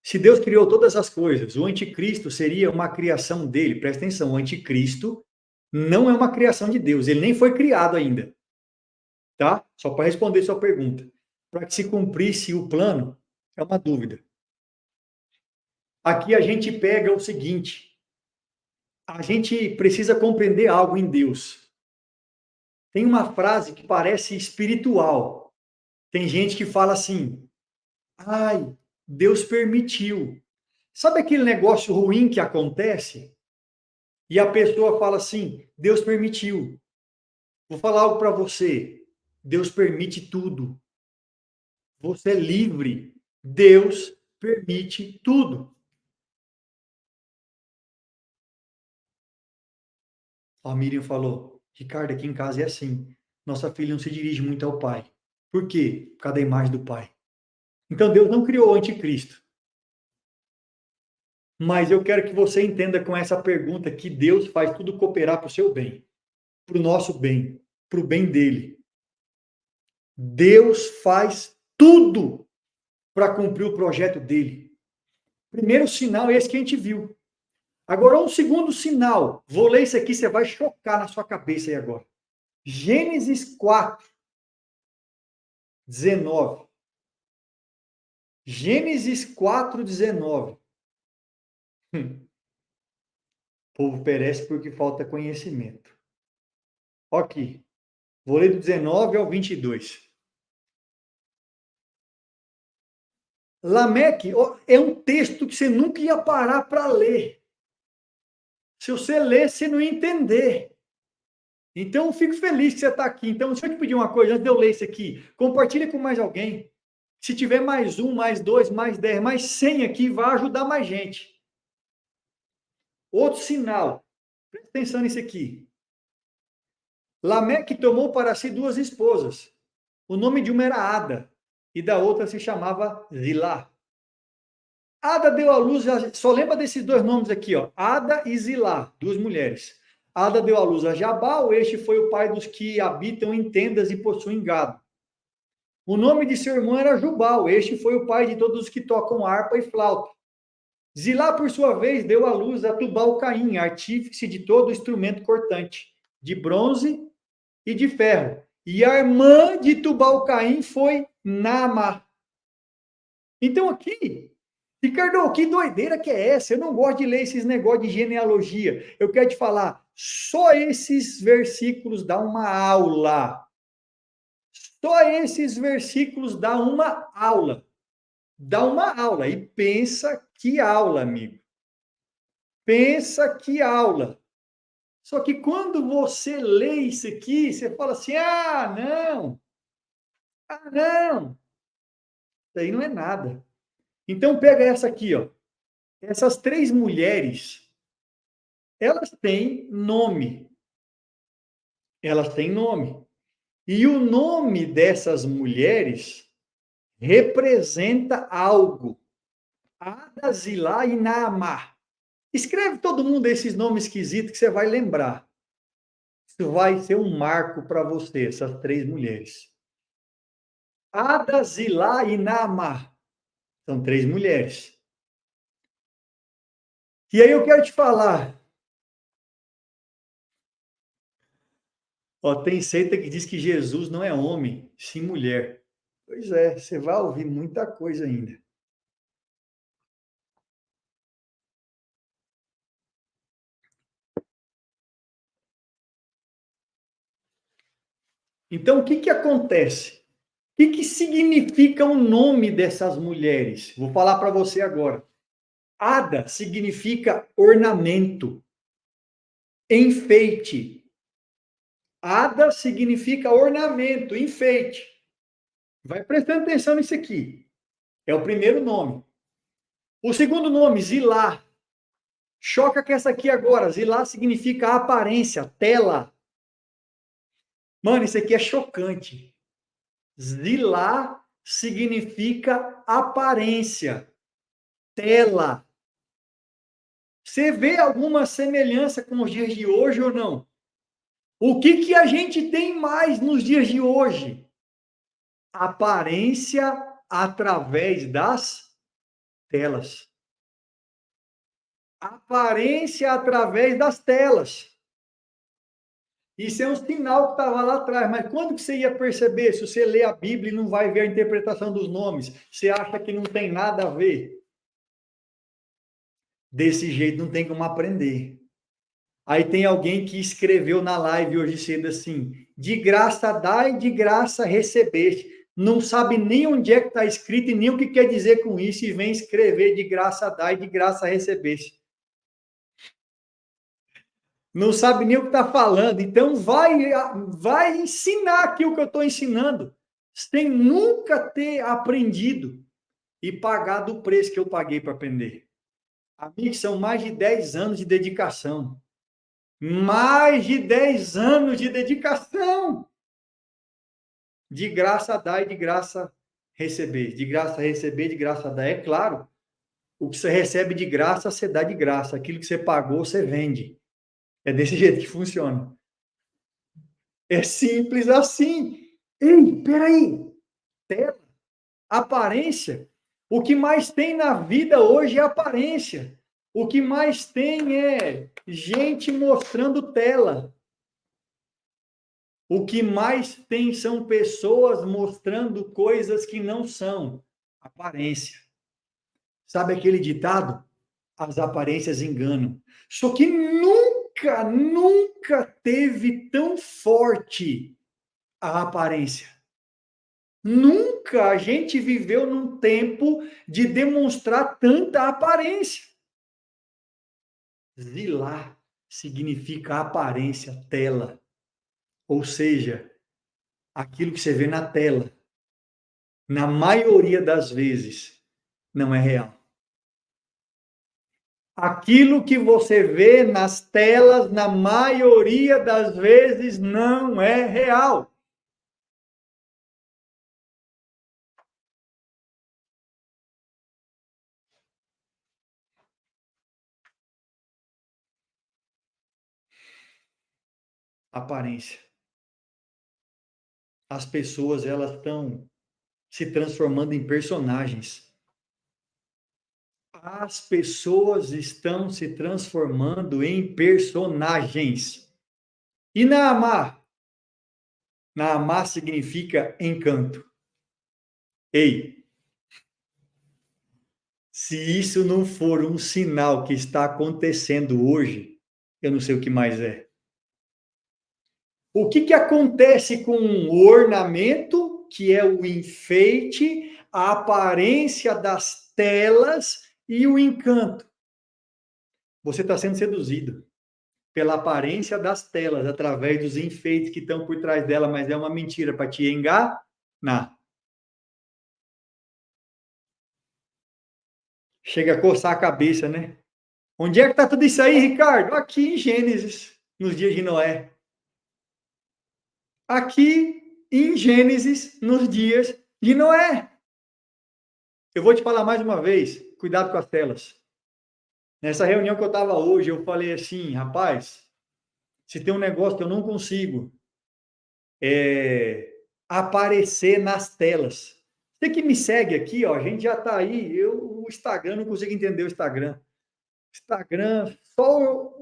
se Deus criou todas as coisas, o anticristo seria uma criação dele? Presta atenção, o anticristo não é uma criação de Deus, ele nem foi criado ainda. Tá? Só para responder sua pergunta. Para que se cumprisse o plano, é uma dúvida. Aqui a gente pega o seguinte, a gente precisa compreender algo em Deus. Tem uma frase que parece espiritual. Tem gente que fala assim, ai, Deus permitiu. Sabe aquele negócio ruim que acontece? E a pessoa fala assim, Deus permitiu. Vou falar algo para você. Deus permite tudo. Você é livre. Deus permite tudo. A Miriam falou, Ricardo, aqui em casa é assim. Nossa filha não se dirige muito ao pai. Por quê? Por causa da imagem do pai. Então Deus não criou o anticristo. Mas eu quero que você entenda com essa pergunta que Deus faz tudo cooperar para o seu bem, para o nosso bem, para o bem dele. Deus faz tudo para cumprir o projeto dele. Primeiro sinal é esse que a gente viu. Agora, um segundo sinal. Vou ler isso aqui, você vai chocar na sua cabeça aí agora. Gênesis 4, 19. Gênesis 4, 19. O povo perece porque falta conhecimento. Aqui. Vou ler do 19 ao 22. Lameque é um texto que você nunca ia parar para ler. Se você ler, você não ia entender. Então, eu fico feliz que você está aqui. Então, deixa eu te pedir uma coisa, antes de eu ler isso aqui. Compartilha com mais alguém. Se tiver mais um, mais dois, mais 10, mais 100 aqui, vai ajudar mais gente. Outro sinal. Presta atenção nisso aqui. Lameque tomou para si duas esposas. O nome de uma era Ada e da outra se chamava Zilá. Ada deu à luz, só lembra desses dois nomes aqui, ó, Ada e Zilá, duas mulheres. Ada deu à luz a Jabal, este foi o pai dos que habitam em tendas e possuem gado. O nome de seu irmão era Jubal. Este foi o pai de todos os que tocam harpa e flauta. Zilá, por sua vez, deu à luz a Tubal-Caim, artífice de todo instrumento cortante, de bronze e de ferro. E a irmã de Tubal-Caim foi Naamá. Então aqui, Ricardo, que doideira que é essa? Eu não gosto de ler esses negócios de genealogia. Eu quero te falar, só esses versículos dão uma aula. Só esses versículos dão uma aula. Dá uma aula. E pensa que aula, amigo. Pensa que aula. Só que quando você lê isso aqui, você fala assim: não, isso aí não é nada. Então pega essa aqui, ó. Essas três mulheres, elas têm nome. Elas têm nome. E o nome dessas mulheres representa algo. Ada, Zilá e Naamá. Escreve todo mundo esses nomes esquisitos que você vai lembrar. Isso vai ser um marco para você, essas três mulheres. Ada, Zilá e Naamá. São três mulheres. E aí eu quero te falar. Ó, tem seita que diz que Jesus não é homem, sim mulher. Pois é, você vai ouvir muita coisa ainda. Então, o que que acontece? O que que significa o nome dessas mulheres? Vou falar para você agora. Ada significa ornamento, enfeite. Ada significa ornamento, enfeite. Vai prestando atenção nisso aqui. É o primeiro nome. O segundo nome, Zilá. Choca com essa aqui agora. Zilá significa aparência, tela. Mano, isso aqui é chocante. Zilá significa aparência, tela. Você vê alguma semelhança com os dias de hoje ou não? O que que a gente tem mais nos dias de hoje? Aparência através das telas. Aparência através das telas. Isso é um sinal que estava lá atrás, mas quando que você ia perceber? Se você lê a Bíblia e não vai ver a interpretação dos nomes, você acha que não tem nada a ver? Desse jeito não tem como aprender. Aí tem alguém que escreveu na live hoje cedo assim: de graça dai, de graça recebeste. Não sabe nem onde é que está escrito e nem o que quer dizer com isso, e vem escrever de graça dai, de graça recebeste. Não sabe nem o que está falando. Então vai ensinar aqui o que eu estou ensinando, sem nunca ter aprendido e pagado o preço que eu paguei para aprender. Amigos, são mais de 10 anos de dedicação. Mais de 10 anos de dedicação. De graça dá e de graça receber. De graça receber, de graça dá. É claro, o que você recebe de graça, você dá de graça. Aquilo que você pagou, você vende. É desse jeito que funciona. É simples assim. Ei, peraí. Tela, aparência. O que mais tem na vida hoje é aparência. O que mais tem é gente mostrando tela. O que mais tem são pessoas mostrando coisas que não são. Aparência. Sabe aquele ditado? As aparências enganam. Só que nunca teve tão forte a aparência. Nunca a gente viveu num tempo de demonstrar tanta aparência. Zilá significa aparência, tela. Ou seja, aquilo que você vê na tela, na maioria das vezes, não é real. Aquilo que você vê nas telas, na maioria das vezes, não é real. Aparência. As pessoas, elas estão se transformando em personagens. As pessoas estão se transformando em personagens. E Naamá? Naamá significa encanto. Ei, se isso não for um sinal que está acontecendo hoje, eu não sei o que mais é. O que acontece com o ornamento, que é o enfeite, a aparência das telas e o encanto? Você está sendo seduzido pela aparência das telas, através dos enfeites que estão por trás dela, mas é uma mentira para te enganar. Chega a coçar a cabeça, né? Onde é que está tudo isso aí, Ricardo? Aqui em Gênesis, nos dias de Noé. Aqui em Gênesis, nos dias de Noé. Eu vou te falar mais uma vez, cuidado com as telas. Nessa reunião que eu estava hoje, eu falei assim, rapaz, se tem um negócio que eu não consigo aparecer nas telas. Você que me segue aqui, ó, a gente já está aí, o Instagram, não consigo entender o Instagram. Instagram, só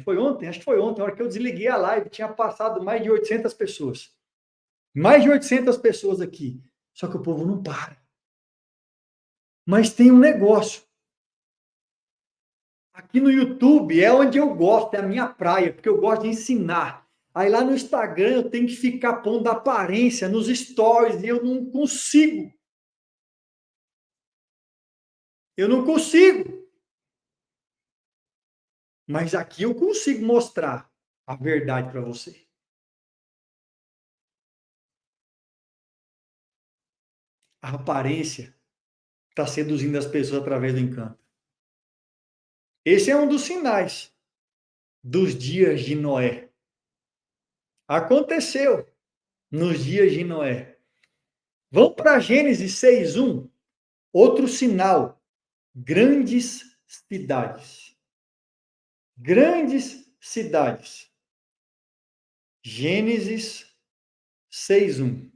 foi ontem, acho que foi ontem, a hora que eu desliguei a live, tinha passado mais de 800 pessoas. Mais de 800 pessoas aqui. Só que o povo não para. Mas tem um negócio. Aqui no YouTube é onde eu gosto, é a minha praia, porque eu gosto de ensinar. Aí lá no Instagram eu tenho que ficar pondo aparência nos stories e eu não consigo. Eu não consigo. Mas aqui eu consigo mostrar a verdade para você. A aparência está seduzindo as pessoas através do encanto. Esse é um dos sinais dos dias de Noé. Aconteceu nos dias de Noé. Vamos para Gênesis 6:1. Outro sinal: grandes cidades. Grandes cidades. Gênesis 6:1.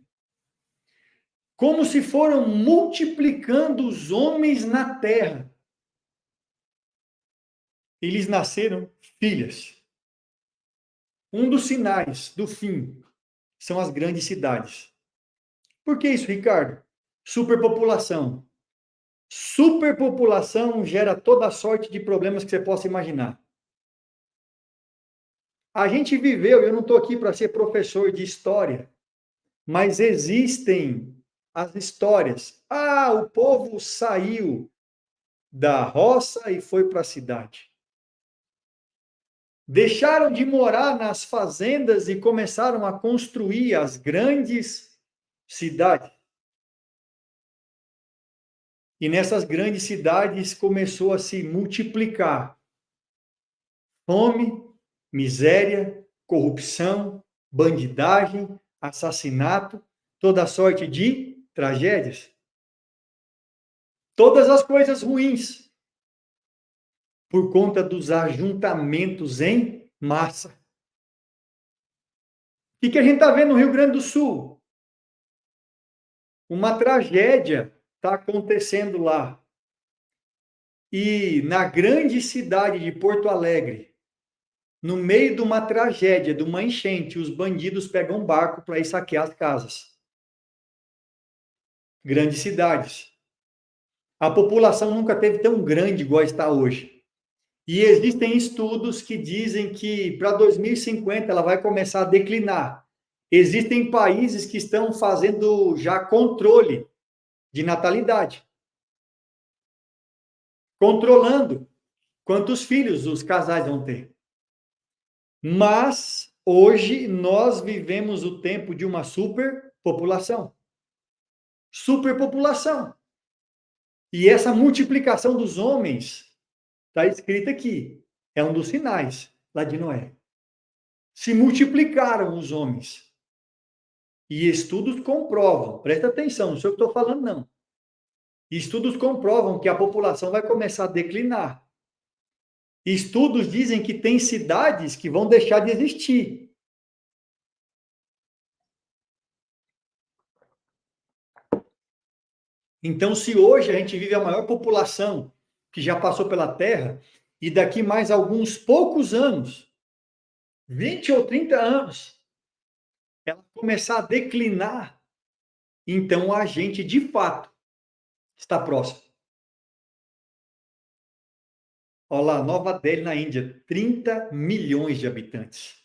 Como se foram multiplicando os homens na terra. Eles nasceram filhas. Um dos sinais do fim são as grandes cidades. Por que isso, Ricardo? Superpopulação. Superpopulação gera toda sorte de problemas que você possa imaginar. A gente viveu, eu não estou aqui para ser professor de história, mas existem as histórias. Ah, o povo saiu da roça e foi para a cidade. Deixaram de morar nas fazendas e começaram a construir as grandes cidades. E nessas grandes cidades começou a se multiplicar fome, miséria, corrupção, bandidagem, assassinato, toda sorte de tragédias. Todas as coisas ruins por conta dos ajuntamentos em massa. O que a gente está vendo no Rio Grande do Sul? Uma tragédia está acontecendo lá. E na grande cidade de Porto Alegre, no meio de uma tragédia, de uma enchente, os bandidos pegam um barco para ir saquear as casas. Grandes cidades. A população nunca teve tão grande igual está hoje. E existem estudos que dizem que para 2050 ela vai começar a declinar. Existem países que estão fazendo já controle de natalidade. Controlando quantos filhos os casais vão ter. Mas hoje nós vivemos o tempo de uma superpopulação. Superpopulação. E essa multiplicação dos homens está escrita aqui. É um dos sinais lá de Noé. Se multiplicaram os homens. E estudos comprovam, presta atenção, não sei o que estou falando, não. Estudos comprovam que a população vai começar a declinar. Estudos dizem que tem cidades que vão deixar de existir. Então, se hoje a gente vive a maior população que já passou pela Terra, e daqui mais alguns poucos anos, 20 ou 30 anos, ela começar a declinar, então a gente, de fato, está próximo. Olha lá, Nova Delhi, na Índia, 30 milhões de habitantes.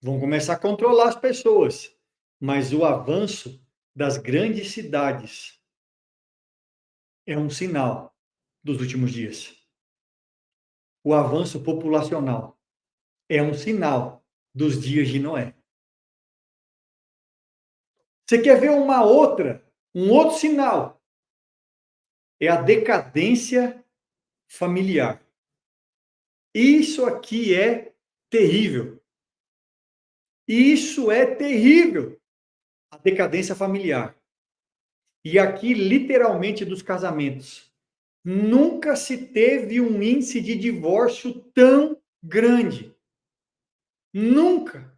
Vão começar a controlar as pessoas, mas o avanço das grandes cidades é um sinal dos últimos dias. O avanço populacional é um sinal dos dias de Noé. Você quer ver um outro sinal? É a decadência familiar. Isso aqui é terrível. Isso é terrível. A decadência familiar. E aqui, literalmente, dos casamentos. Nunca se teve um índice de divórcio tão grande. Nunca.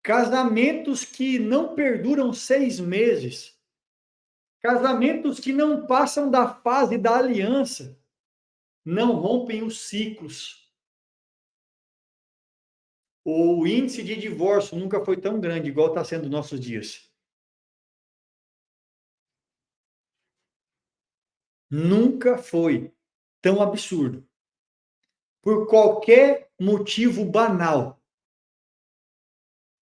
Casamentos que não perduram 6 meses. Casamentos que não passam da fase da aliança. Não rompem os ciclos. O índice de divórcio nunca foi tão grande igual está sendo nos nossos dias. Nunca foi tão absurdo. Por qualquer motivo banal,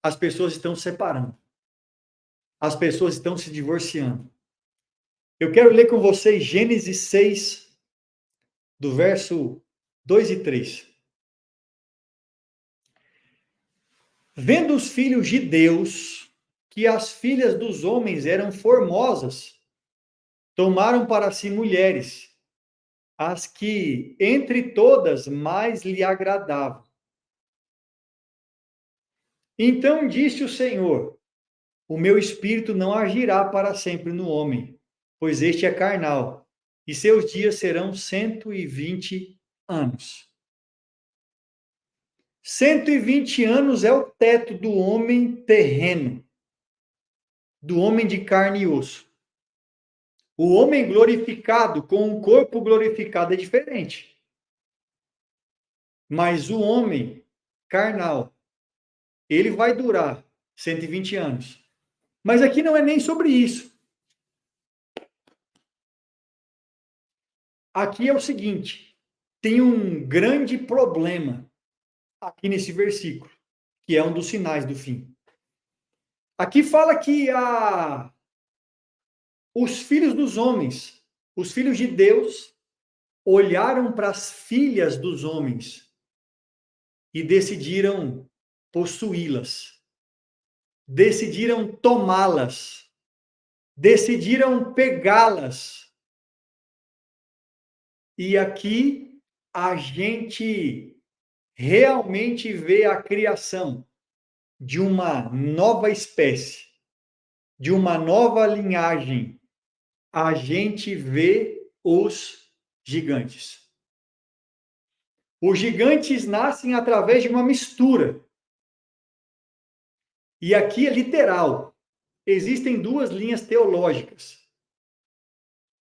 as pessoas estão se separando. As pessoas estão se divorciando. Eu quero ler com vocês Gênesis 6, do verso 2 e 3. Vendo os filhos de Deus que as filhas dos homens eram formosas, tomaram para si mulheres, as que entre todas mais lhe agradavam. Então disse o Senhor: o meu espírito não agirá para sempre no homem, pois este é carnal, e seus dias serão 120 anos. 120 anos é o teto do homem terreno, do homem de carne e osso. O homem glorificado com um corpo glorificado é diferente. Mas o homem carnal, ele vai durar 120 anos. Mas aqui não é nem sobre isso. Aqui é o seguinte, tem um grande problema aqui nesse versículo, que é um dos sinais do fim. Aqui fala que os filhos dos homens, os filhos de Deus, olharam para as filhas dos homens e decidiram possuí-las, decidiram tomá-las, decidiram pegá-las. E aqui a gente realmente vê a criação de uma nova espécie, de uma nova linhagem. A gente vê os gigantes. Os gigantes nascem através de uma mistura. E aqui é literal. Existem duas linhas teológicas.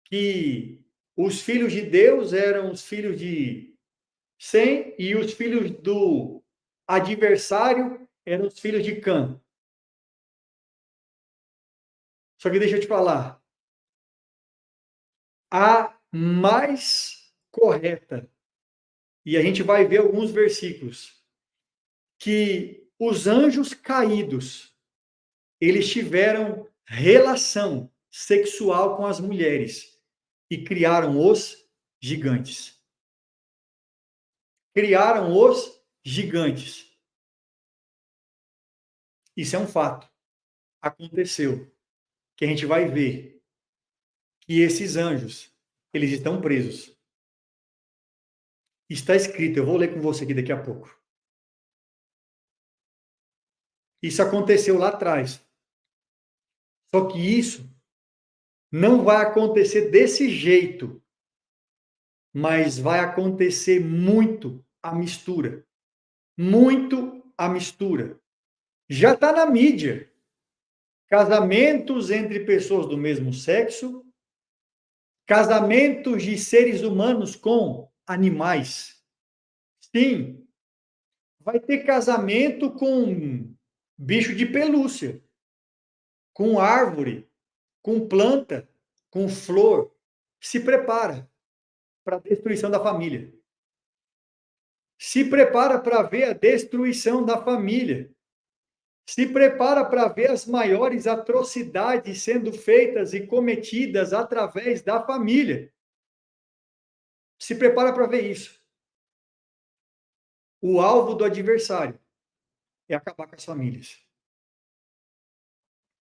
Que os filhos de Deus eram os filhos de Sem e os filhos do adversário eram os filhos de Cã. Só que deixa eu te falar. A mais correta, e a gente vai ver alguns versículos, que os anjos caídos, eles tiveram relação sexual com as mulheres e criaram os gigantes. Criaram os gigantes. Isso é um fato. Aconteceu. Que a gente vai ver que esses anjos, eles estão presos. Está escrito, eu vou ler com você aqui daqui a pouco. Isso aconteceu lá atrás. Só que isso não vai acontecer desse jeito, mas vai acontecer muito a mistura. Muito a mistura. Já está na mídia. casamentos entre pessoas do mesmo sexo, casamentos de seres humanos com animais. Sim, vai ter casamento com bicho de pelúcia, com árvore, com planta, com flor. Se prepara para a destruição da família. Se prepara para ver a destruição da família. Se prepara para ver as maiores atrocidades sendo feitas e cometidas através da família. Se prepara para ver isso. O alvo do adversário é acabar com as famílias.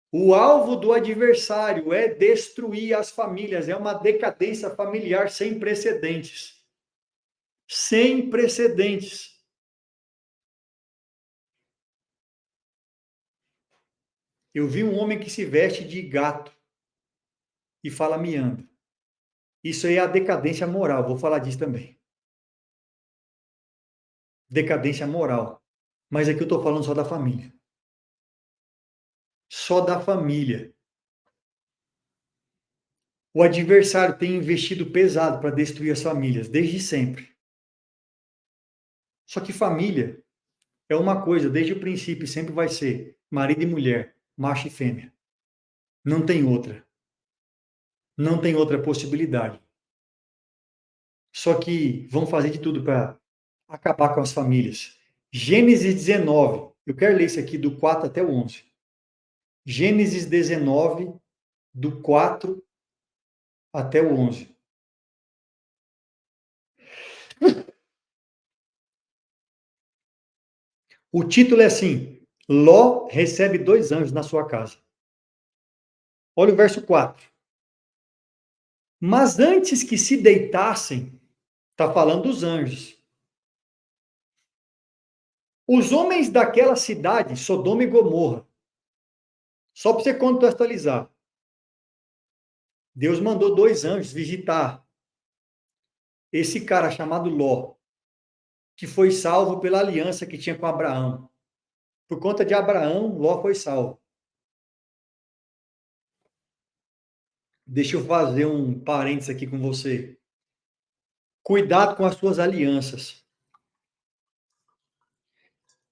O alvo do adversário é destruir as famílias, é uma decadência familiar sem precedentes. Sem precedentes. Eu vi um homem que se veste de gato e fala miando. Isso aí é a decadência moral, vou falar disso também. Decadência moral. Mas aqui eu estou falando só da família. Só da família. O adversário tem investido pesado para destruir as famílias, desde sempre. Só que família é uma coisa, desde o princípio, sempre vai ser marido e mulher, macho e fêmea. Não tem outra. Não tem outra possibilidade. Só que vão fazer de tudo para acabar com as famílias. Gênesis 19. Eu quero ler isso aqui do 4 até o 11. Gênesis 19, do 4 até o 11. O título é assim: Ló recebe 2 anjos na sua casa. Olha o verso 4. Mas antes que se deitassem, está falando dos anjos, os homens daquela cidade, Sodoma e Gomorra, só para você contextualizar, Deus mandou 2 anjos visitar esse cara chamado Ló, que foi salvo pela aliança que tinha com Abraão. Por conta de Abraão, Ló foi salvo. Deixa eu fazer um parênteses aqui com você. Cuidado com as suas alianças.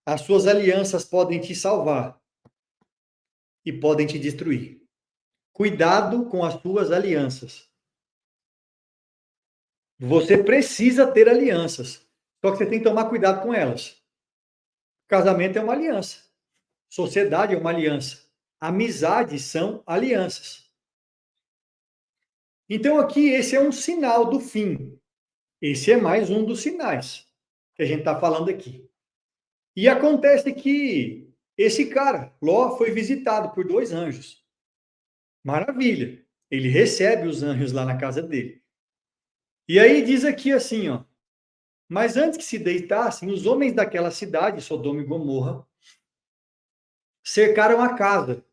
As suas alianças podem te salvar e podem te destruir. Cuidado com as suas alianças. Você precisa ter alianças, só que você tem que tomar cuidado com elas. Casamento é uma aliança. Sociedade é uma aliança. Amizades são alianças. Então aqui esse é um sinal do fim. Esse é mais um dos sinais que a gente está falando aqui. E acontece que esse cara, Ló, foi visitado por 2 anjos. Maravilha. Ele recebe os anjos lá na casa dele. E aí diz aqui assim, ó. Mas antes que se deitassem, os homens daquela cidade, Sodoma e Gomorra, cercaram a casa.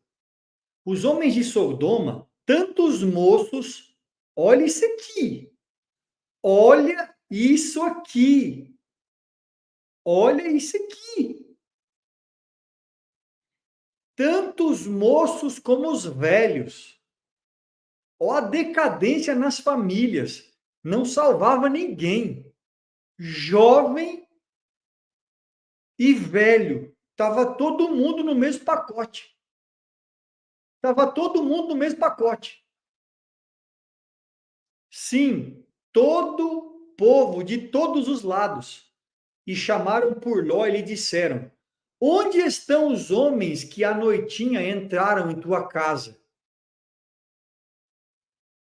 Os homens de Sodoma, tantos moços, olha isso aqui. Olha isso aqui. Olha isso aqui. Tantos moços como os velhos. Ó, a decadência nas famílias. Não salvava ninguém. Jovem e velho. Estava todo mundo no mesmo pacote. Estava todo mundo no mesmo pacote. Sim, todo povo de todos os lados. E chamaram por Ló e lhe disseram: Onde estão os homens que à noitinha entraram em tua casa?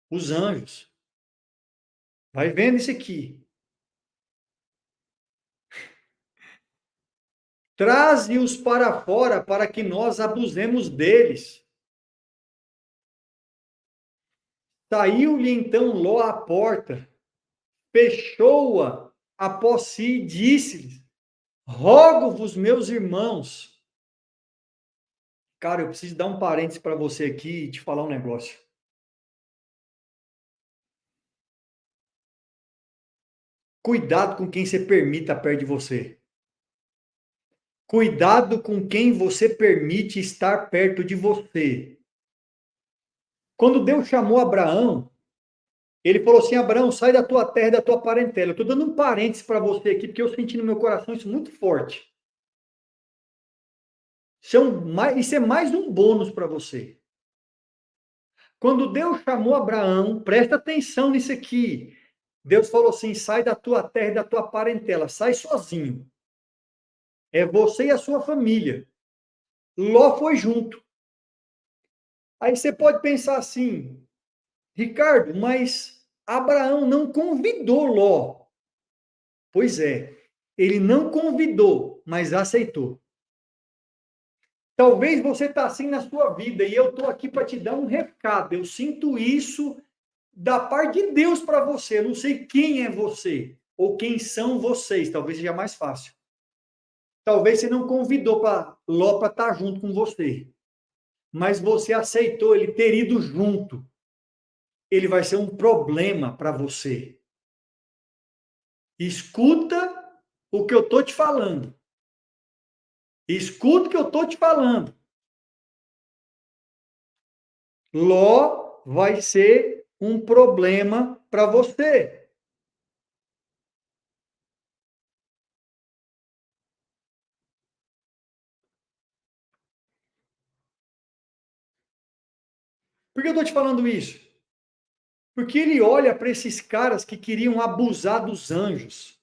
Os anjos. Vai vendo isso aqui. Traze-os para fora para que nós abusemos deles. Saiu-lhe então Ló à porta, fechou-a após si e disse-lhes: Rogo-vos, meus irmãos. Cara, eu preciso dar um parênteses para você aqui e te falar um negócio. Cuidado com quem você permita perto de você. Cuidado com quem você permite estar perto de você. Quando Deus chamou Abraão, ele falou assim: Abraão, sai da tua terra e da tua parentela. Eu estou dando um parênteses para você aqui, porque eu senti no meu coração isso muito forte. Isso é mais um bônus para você. Quando Deus chamou Abraão, presta atenção nisso aqui. Deus falou assim: sai da tua terra e da tua parentela, sai sozinho. É você e a sua família. Ló foi junto. Aí você pode pensar assim, Ricardo, mas Abraão não convidou Ló. Pois é, ele não convidou, mas aceitou. Talvez você está assim na sua vida e eu estou aqui para te dar um recado. Eu sinto isso da parte de Deus para você. Eu não sei quem é você ou quem são vocês. Talvez seja mais fácil. Talvez você não convidou para Ló para estar junto com você, mas você aceitou ele ter ido junto. Ele vai ser um problema para você. Escuta o que eu estou te falando. Escuta o que eu estou te falando. Ló vai ser um problema para você. Por que eu estou te falando isso? Porque ele olha para esses caras que queriam abusar dos anjos,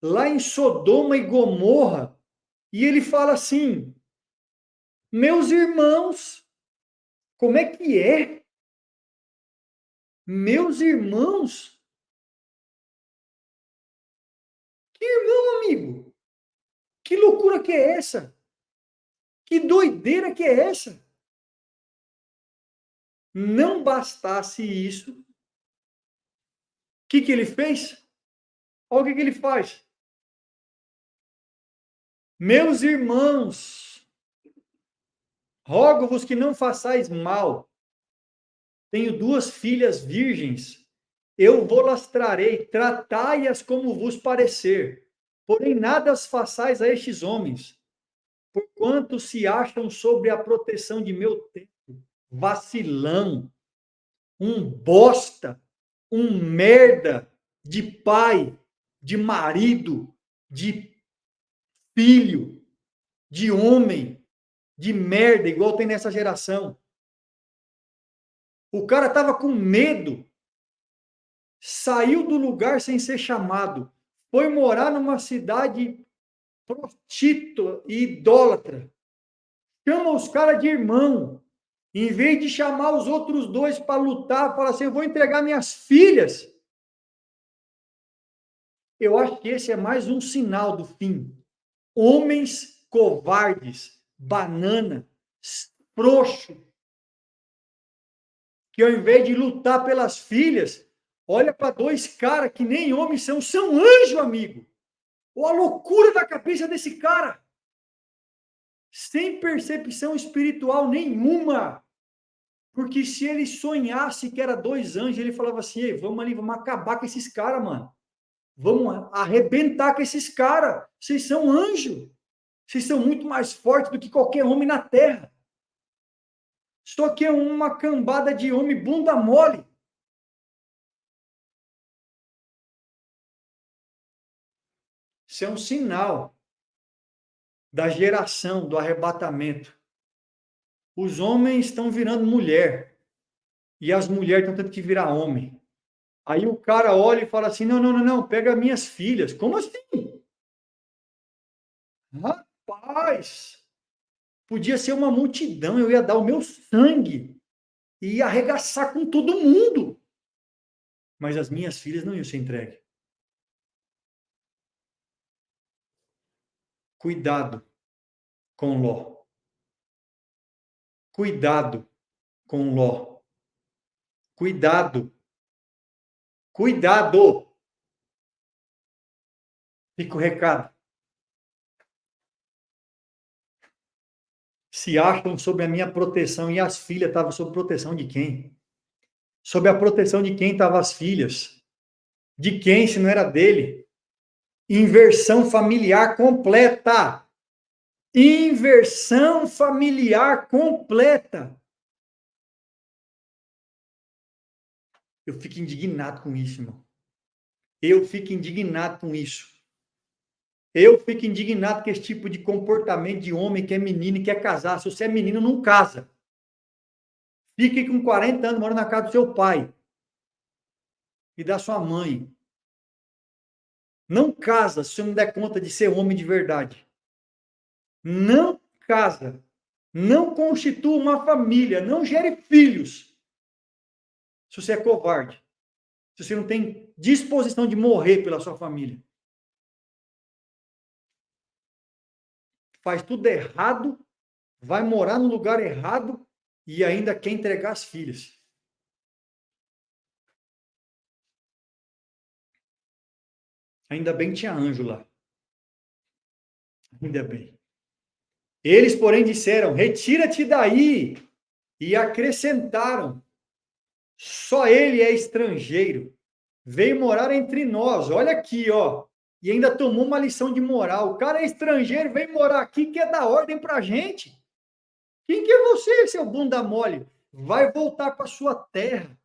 lá em Sodoma e Gomorra, e ele fala assim: meus irmãos, como é que é? Meus irmãos? Que irmão, amigo? Que loucura que é essa? Que doideira que é essa? Não bastasse isso, o que ele fez? Olha o que ele faz. Meus irmãos, rogo-vos que não façais mal. Tenho 2 filhas virgens. Eu vou lastrarei, tratai-as como vos parecer. Porém, nada as façais a estes homens, porquanto se acham sobre a proteção de meu tempo. Vacilão, um bosta, um merda de pai, de marido, de filho, de homem, de merda, igual tem nessa geração. O cara estava com medo, saiu do lugar sem ser chamado, foi morar numa cidade prostituta e idólatra. Chama os caras de irmão. Em vez de chamar os outros 2 para lutar, fala assim: eu vou entregar minhas filhas. Eu acho que esse é mais um sinal do fim. Homens covardes, banana, frouxo, que ao invés de lutar pelas filhas, olha para 2 caras que nem homens são anjo, amigo. Olha a loucura da cabeça desse cara. Sem percepção espiritual nenhuma. Porque se ele sonhasse que era 2 anjos, ele falava assim: ei, vamos ali, vamos acabar com esses caras, mano. Vamos arrebentar com esses caras. Vocês são anjos. Vocês são muito mais fortes do que qualquer homem na terra. Só que é uma cambada de homem bunda mole. Isso é um sinal da geração do arrebatamento. Os homens estão virando mulher e as mulheres estão tendo que virar homem. Aí o cara olha e fala assim: não, não, não, não, pega minhas filhas. Como assim? Rapaz, podia ser uma multidão, eu ia dar o meu sangue e ia arregaçar com todo mundo. Mas as minhas filhas não iam ser entregues. Cuidado com Ló. Cuidado com Ló. Cuidado. Cuidado. Fica o recado. Se acham sob a minha proteção, e as filhas estavam sob proteção de quem? Sob a proteção de quem estavam as filhas? De quem, se não era dele? Inversão familiar completa. Inversão familiar completa. Eu fico indignado com isso, irmão. Eu fico indignado com isso. Eu fico indignado com esse tipo de comportamento de homem que é menino e quer casar. Se você é menino, não casa. Fique com 40 anos morando na casa do seu pai e da sua mãe. Não casa se você não der conta de ser homem de verdade. Não casa. Não constitua uma família. Não gere filhos. Se você é covarde. Se você não tem disposição de morrer pela sua família. Faz tudo errado. Vai morar no lugar errado. E ainda quer entregar as filhas. Ainda bem que tinha anjo lá. Ainda bem. Eles, porém, disseram: retira-te daí. E acrescentaram: só ele é estrangeiro. Veio morar entre nós. Olha aqui, ó. E ainda tomou uma lição de moral. O cara é estrangeiro, veio morar aqui, quer dar ordem pra gente. Quem que é você, seu bunda mole? Vai voltar para sua terra.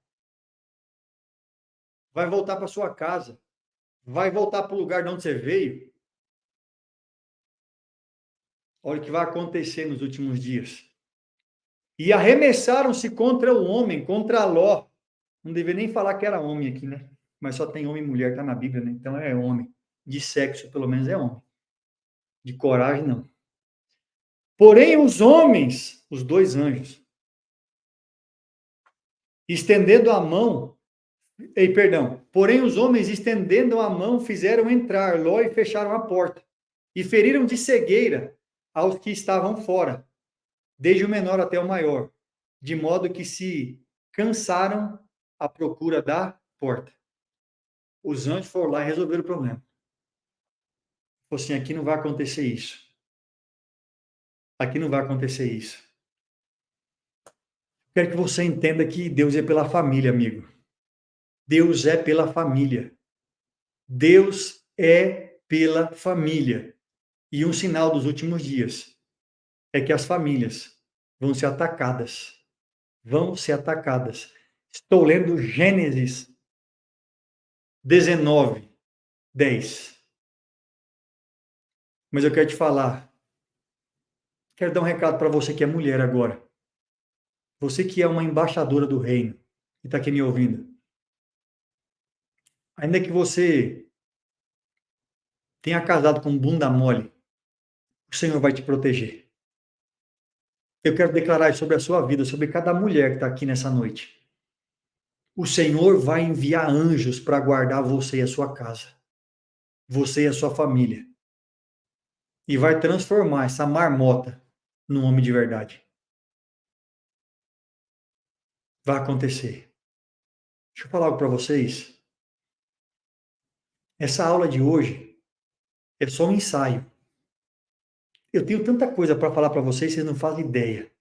Vai voltar para sua casa. Vai voltar para o lugar de onde você veio. Olha o que vai acontecer nos últimos dias. E arremessaram-se contra o homem, contra Ló. Não deveria nem falar que era homem aqui, né? Mas só tem homem e mulher, tá na Bíblia, né? Então é homem. De sexo, pelo menos, é homem. De coragem, não. Porém, os homens, os dois anjos, estendendo a mão, porém os homens estendendo a mão fizeram entrar Ló e fecharam a porta, e feriram de cegueira aos que estavam fora, desde o menor até o maior, de modo que se cansaram à procura da porta. Os anjos foram lá e resolveram o problema. Falou assim, aqui não vai acontecer isso. Aqui não vai acontecer isso. Quero que você entenda que Deus é pela família, amigo. Deus é pela família. Deus é pela família. E um sinal dos últimos dias é que as famílias vão ser atacadas. Vão ser atacadas. Estou lendo Gênesis 19, 10. Mas eu quero te falar. Quero dar um recado para você que é mulher agora. Você que é uma embaixadora do reino e está aqui me ouvindo. Ainda que você tenha casado com bunda mole, o Senhor vai te proteger. Eu quero declarar sobre a sua vida, sobre cada mulher que está aqui nessa noite. O Senhor vai enviar anjos para guardar você e a sua casa. Você e a sua família. E vai transformar essa marmota num homem de verdade. Vai acontecer. Deixa eu falar algo para vocês. Essa aula de hoje é só um ensaio. Eu tenho tanta coisa para falar para vocês, vocês não fazem ideia.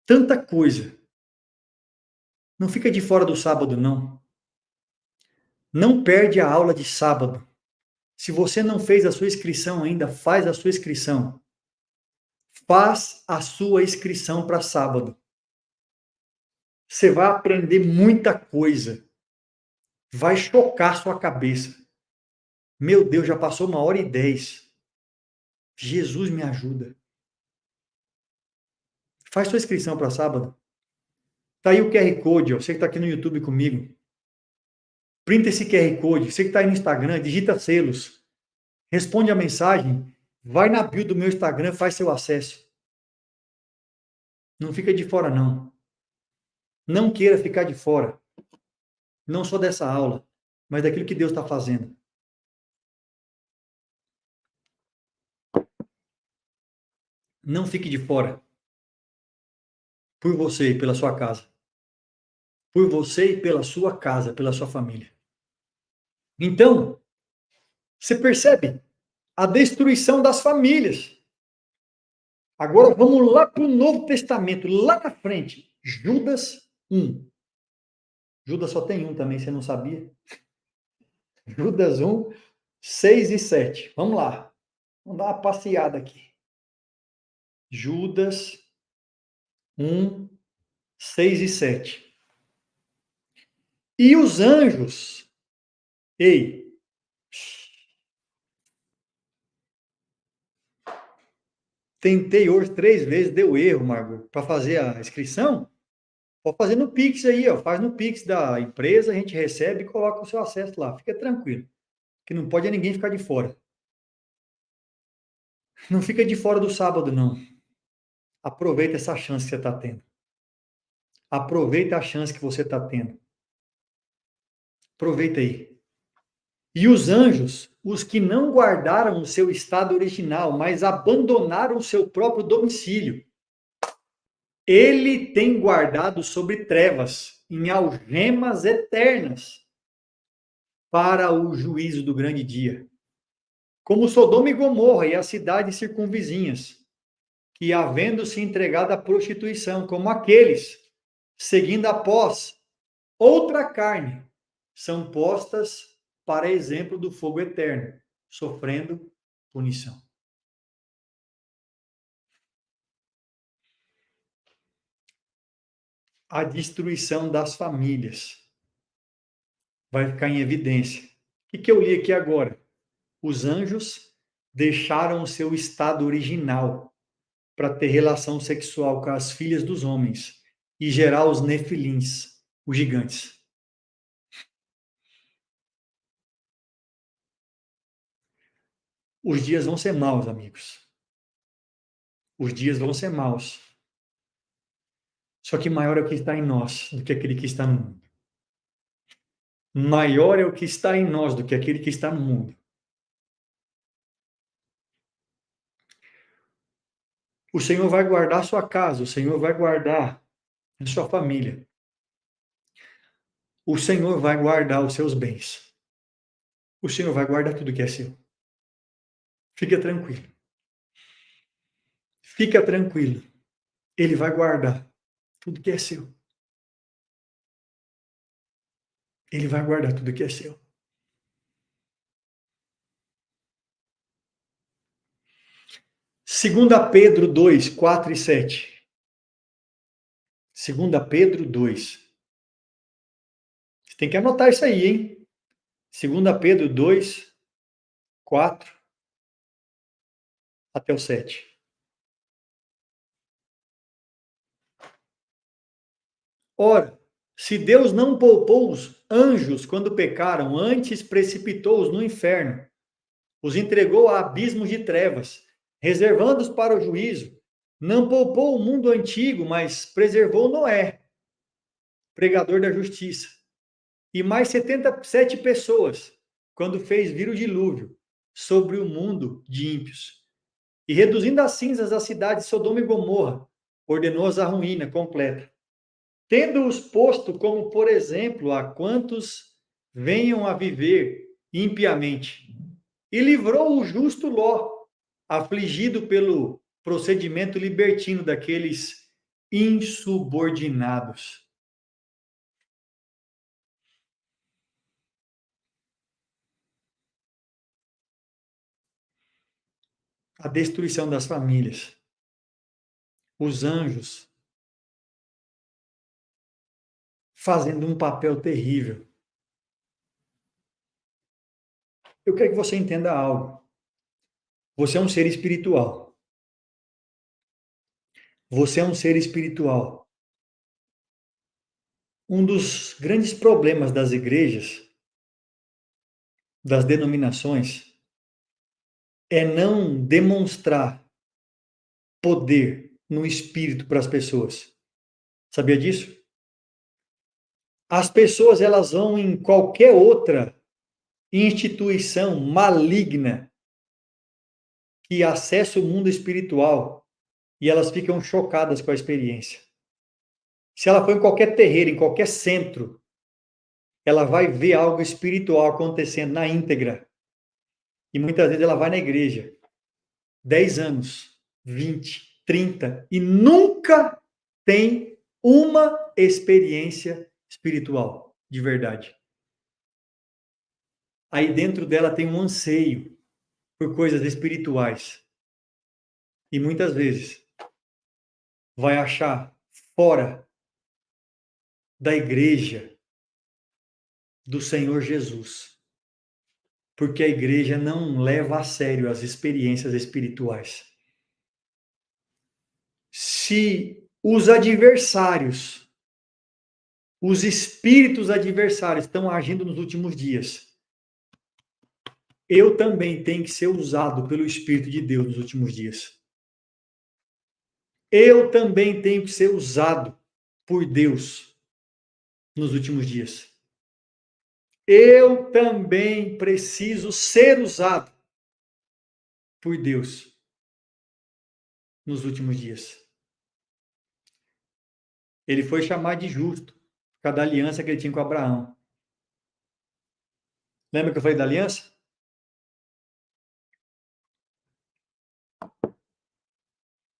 Tanta coisa. Não fica de fora do sábado, não. Não perde a aula de sábado. Se você não fez a sua inscrição ainda, faz a sua inscrição. Faz a sua inscrição para sábado. Você vai aprender muita coisa. Vai chocar sua cabeça. Meu Deus, já passou 1h10. Jesus me ajuda. Faz sua inscrição para sábado. Tá aí o QR Code, ó. Você que está aqui no YouTube comigo. Printa esse QR Code. Você que está aí no Instagram, digita selos. Responde a mensagem. Vai na bio do meu Instagram, faz seu acesso. Não fica de fora, não. Não queira ficar de fora. Não só dessa aula, mas daquilo que Deus está fazendo. Não fique de fora. Por você e pela sua casa. Por você e pela sua casa, pela sua família. Então, você percebe a destruição das famílias. Agora vamos lá para o Novo Testamento, lá na frente. Judas 1. Judas só tem um também, você não sabia? Judas 1, 6 e 7. Vamos lá. Vamos dar uma passeada aqui. Judas 1, 6 e 7. E os anjos, ei, tentei hoje 3 vezes, deu erro, Margot, para fazer a inscrição. Pode fazer no Pix aí, ó. Faz no Pix da empresa, a gente recebe e coloca o seu acesso lá. Fica tranquilo. Que não pode é ninguém ficar de fora. Não fica de fora do sábado, não. Aproveita essa chance que você está tendo. Aproveita a chance que você está tendo. Aproveita aí. E os anjos, os que não guardaram o seu estado original, mas abandonaram o seu próprio domicílio, ele tem guardado sobre trevas, em algemas eternas, para o juízo do grande dia. Como Sodoma e Gomorra e as cidades circunvizinhas, que havendo-se entregado à prostituição, como aqueles, seguindo após outra carne, são postas para exemplo do fogo eterno, sofrendo punição. A destruição das famílias vai ficar em evidência. O que eu li aqui agora? Os anjos deixaram o seu estado original para ter relação sexual com as filhas dos homens e gerar os nefilins, os gigantes. Os dias vão ser maus, amigos. Os dias vão ser maus. Só que maior é o que está em nós do que aquele que está no mundo. Maior é o que está em nós do que aquele que está no mundo. O Senhor vai guardar a sua casa, o Senhor vai guardar a sua família. O Senhor vai guardar os seus bens. O Senhor vai guardar tudo que é seu. Fica tranquilo. Fica tranquilo. Ele vai guardar tudo que é seu. Ele vai guardar tudo que é seu. Segunda Pedro 2, 4 e 7. Segunda Pedro 2. Você tem que anotar isso aí, hein? Segunda Pedro 2, 4 até o 7. Ora, se Deus não poupou os anjos quando pecaram, antes precipitou-os no inferno, os entregou a abismos de trevas, reservando-os para o juízo. Não poupou o mundo antigo, mas preservou Noé, pregador da justiça, e mais 77 pessoas, quando fez vir o dilúvio sobre o mundo de ímpios. E reduzindo a cinzas a cidade de Sodoma e Gomorra, ordenou-as a ruína completa, tendo-os posto como, por exemplo, a quantos venham a viver impiamente. E livrou o justo Ló, afligido pelo procedimento libertino daqueles insubordinados. A destruição das famílias. Os anjos fazendo um papel terrível. Eu quero que você entenda algo. Você é um ser espiritual. Você é um ser espiritual. Um dos grandes problemas das igrejas, das denominações, é não demonstrar poder no espírito para as pessoas. Sabia disso? As pessoas, elas vão em qualquer outra instituição maligna que acessa o mundo espiritual e elas ficam chocadas com a experiência. Se ela for em qualquer terreiro, em qualquer centro, ela vai ver algo espiritual acontecendo na íntegra. E muitas vezes ela vai na igreja 10 anos, 20, 30 e nunca tem uma experiência espiritual de verdade. Aí dentro dela tem um anseio por coisas espirituais. E muitas vezes vai achar fora da igreja do Senhor Jesus. Porque a igreja não leva a sério as experiências espirituais. Se os adversários, os espíritos adversários estão agindo nos últimos dias, eu também tenho que ser usado pelo Espírito de Deus nos últimos dias. Eu também tenho que ser usado por Deus nos últimos dias. Eu também preciso ser usado por Deus nos últimos dias. Ele foi chamado de justo por causa da aliança que ele tinha com Abraão. Lembra que eu falei da aliança?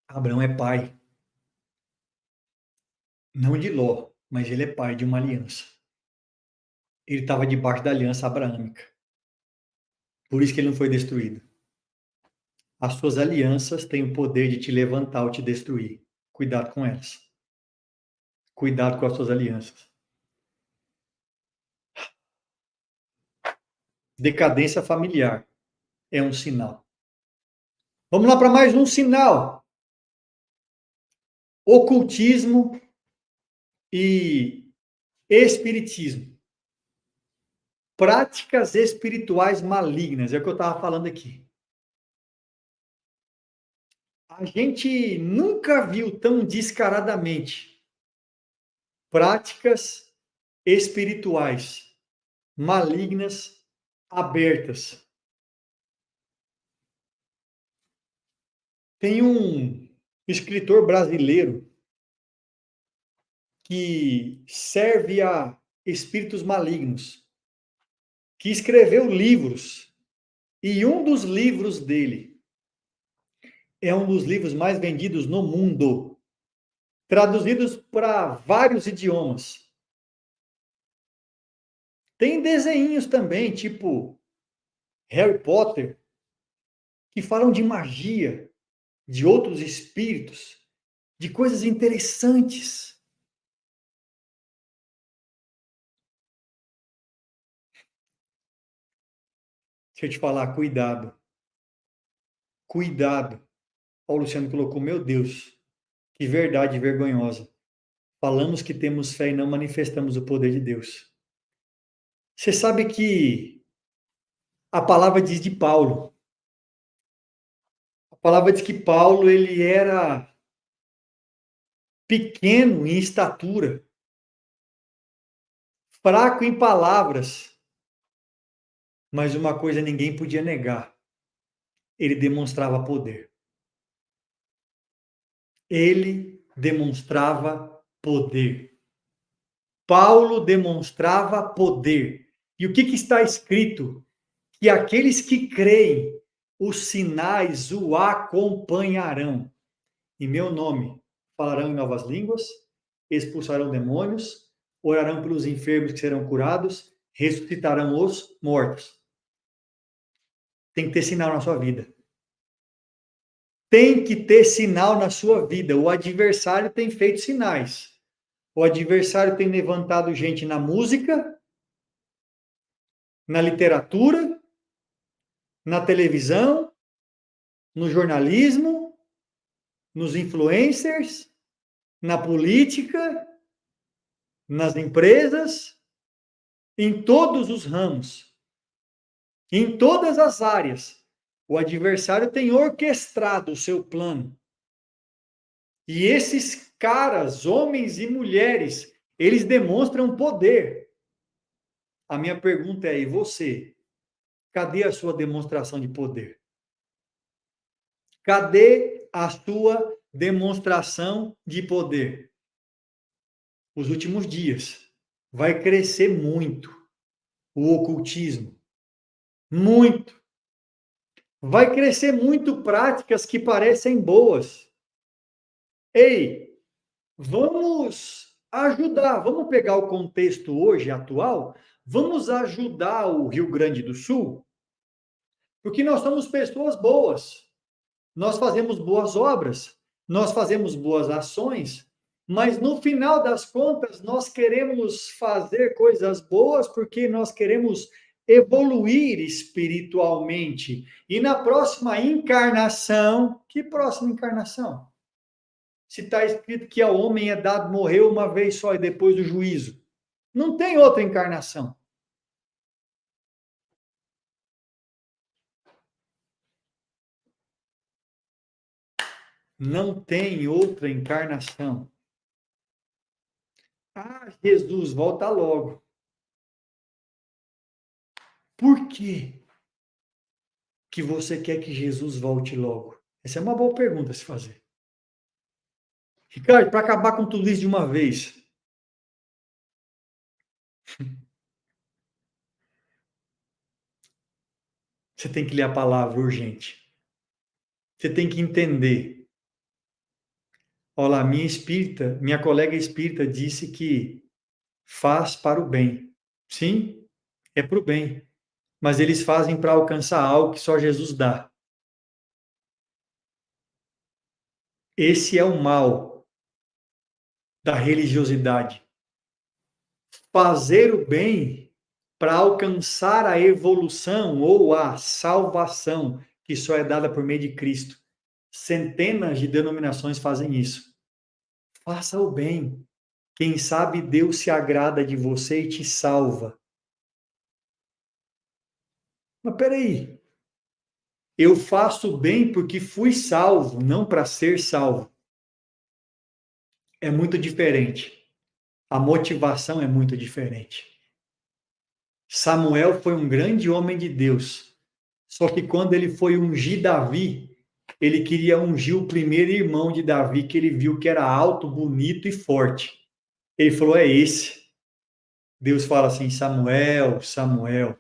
Abraão é pai. Não de Ló, mas ele é pai de uma aliança. Ele estava debaixo da aliança abraâmica. Por isso que ele não foi destruído. As suas alianças têm o poder de te levantar ou te destruir. Cuidado com elas. Cuidado com as suas alianças. Decadência familiar é um sinal. Vamos lá para mais um sinal. Ocultismo e espiritismo. Práticas espirituais malignas, é o que eu estava falando aqui. A gente nunca viu tão descaradamente práticas espirituais malignas abertas. Tem um escritor brasileiro que serve a espíritos malignos, que escreveu livros, e um dos livros dele é um dos livros mais vendidos no mundo, traduzidos para vários idiomas. Tem desenhinhos também, tipo Harry Potter, que falam de magia, de outros espíritos, de coisas interessantes. Deixa eu te falar, cuidado. Cuidado. Ó, o Luciano colocou, meu Deus, que verdade vergonhosa. Falamos que temos fé e não manifestamos o poder de Deus. Você sabe que a palavra diz de Paulo. A palavra diz que Paulo, ele era pequeno em estatura, fraco em palavras, mas uma coisa ninguém podia negar: ele demonstrava poder. Ele demonstrava poder. Paulo demonstrava poder. E o que está escrito? Que aqueles que creem, os sinais o acompanharão. Em meu nome, falarão em novas línguas, expulsarão demônios, orarão pelos enfermos que serão curados, ressuscitarão os mortos. Tem que ter sinal na sua vida. Tem que ter sinal na sua vida. O adversário tem feito sinais. O adversário tem levantado gente na música, na literatura, na televisão, no jornalismo, nos influencers, na política, nas empresas, em todos os ramos, em todas as áreas. O adversário tem orquestrado o seu plano. E esses caras, homens e mulheres, eles demonstram poder. A minha pergunta é, e você? Cadê a sua demonstração de poder? Cadê a sua demonstração de poder? Os últimos dias vai crescer muito o ocultismo. Muito. Vai crescer muito práticas que parecem boas. Ei, vamos ajudar, vamos pegar o contexto hoje atual, vamos ajudar o Rio Grande do Sul, porque nós somos pessoas boas, nós fazemos boas obras, Nós fazemos boas ações, mas no final das contas, nós queremos fazer coisas boas porque nós queremos evoluir espiritualmente. E na próxima encarnação, que próxima encarnação? Se está escrito que ao homem é dado morrer uma vez só e depois do juízo. Não tem outra encarnação. Não tem outra encarnação. Ah, Jesus, volta logo. Por quê que você quer que Jesus volte logo? Essa é uma boa pergunta a se fazer. Ricardo, para acabar com tudo isso de uma vez. Você tem que ler a palavra urgente. Você tem que entender. Olha lá, minha colega espírita disse que faz para o bem. Sim, é para o bem. Mas eles fazem para alcançar algo que só Jesus dá. Esse é o mal da religiosidade. Fazer o bem para alcançar a evolução ou a salvação que só é dada por meio de Cristo. Centenas de denominações fazem isso. Faça o bem. Quem sabe Deus se agrada de você e te salva. Mas peraí, eu faço bem porque fui salvo, não para ser salvo. É muito diferente. A motivação é muito diferente. Samuel foi um grande homem de Deus. Só que quando ele foi ungir Davi, ele queria ungir o primeiro irmão de Davi, que ele viu que era alto, bonito e forte. Ele falou: é esse. Deus fala assim: Samuel, Samuel,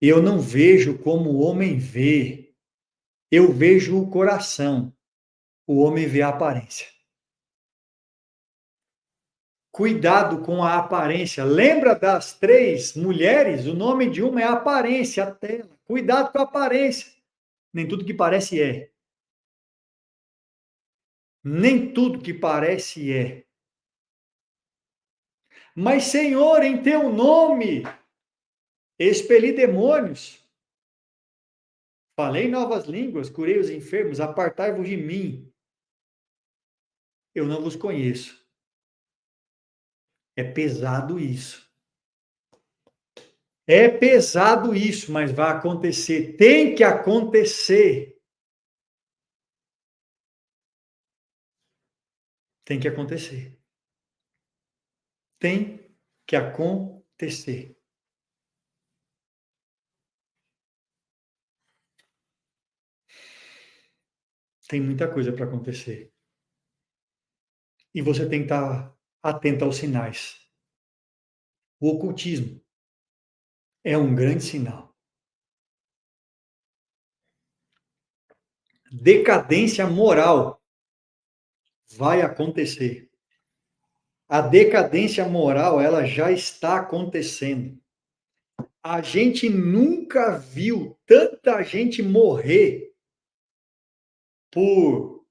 eu não vejo como o homem vê, eu vejo o coração. O homem vê a aparência. Cuidado com a aparência. Lembra das 3 mulheres? O nome de uma é aparência, a tela. Cuidado com a aparência. Nem tudo que parece é. Nem tudo que parece é. Mas, Senhor, em teu nome, expeli demônios. Falei novas línguas, curei os enfermos, apartai-vos de mim. Eu não vos conheço. É pesado isso. É pesado isso, mas vai acontecer. Tem que acontecer. Tem que acontecer. Tem que acontecer. Tem muita coisa para acontecer. E você tem que estar atento aos sinais. O ocultismo é um grande sinal. Decadência moral vai acontecer. A decadência moral, ela já está acontecendo. A gente nunca viu tanta gente morrer por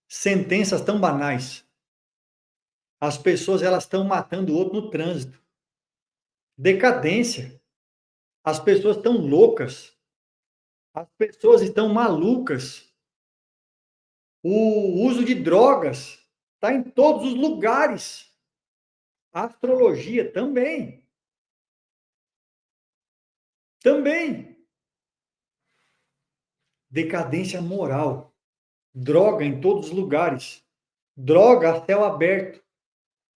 sentenças tão banais. As pessoas elas estão matando o outro no trânsito. Decadência. As pessoas estão loucas. As pessoas estão malucas. O uso de drogas está em todos os lugares. A astrologia também. Também. Decadência moral. Droga em todos os lugares. Droga a céu aberto.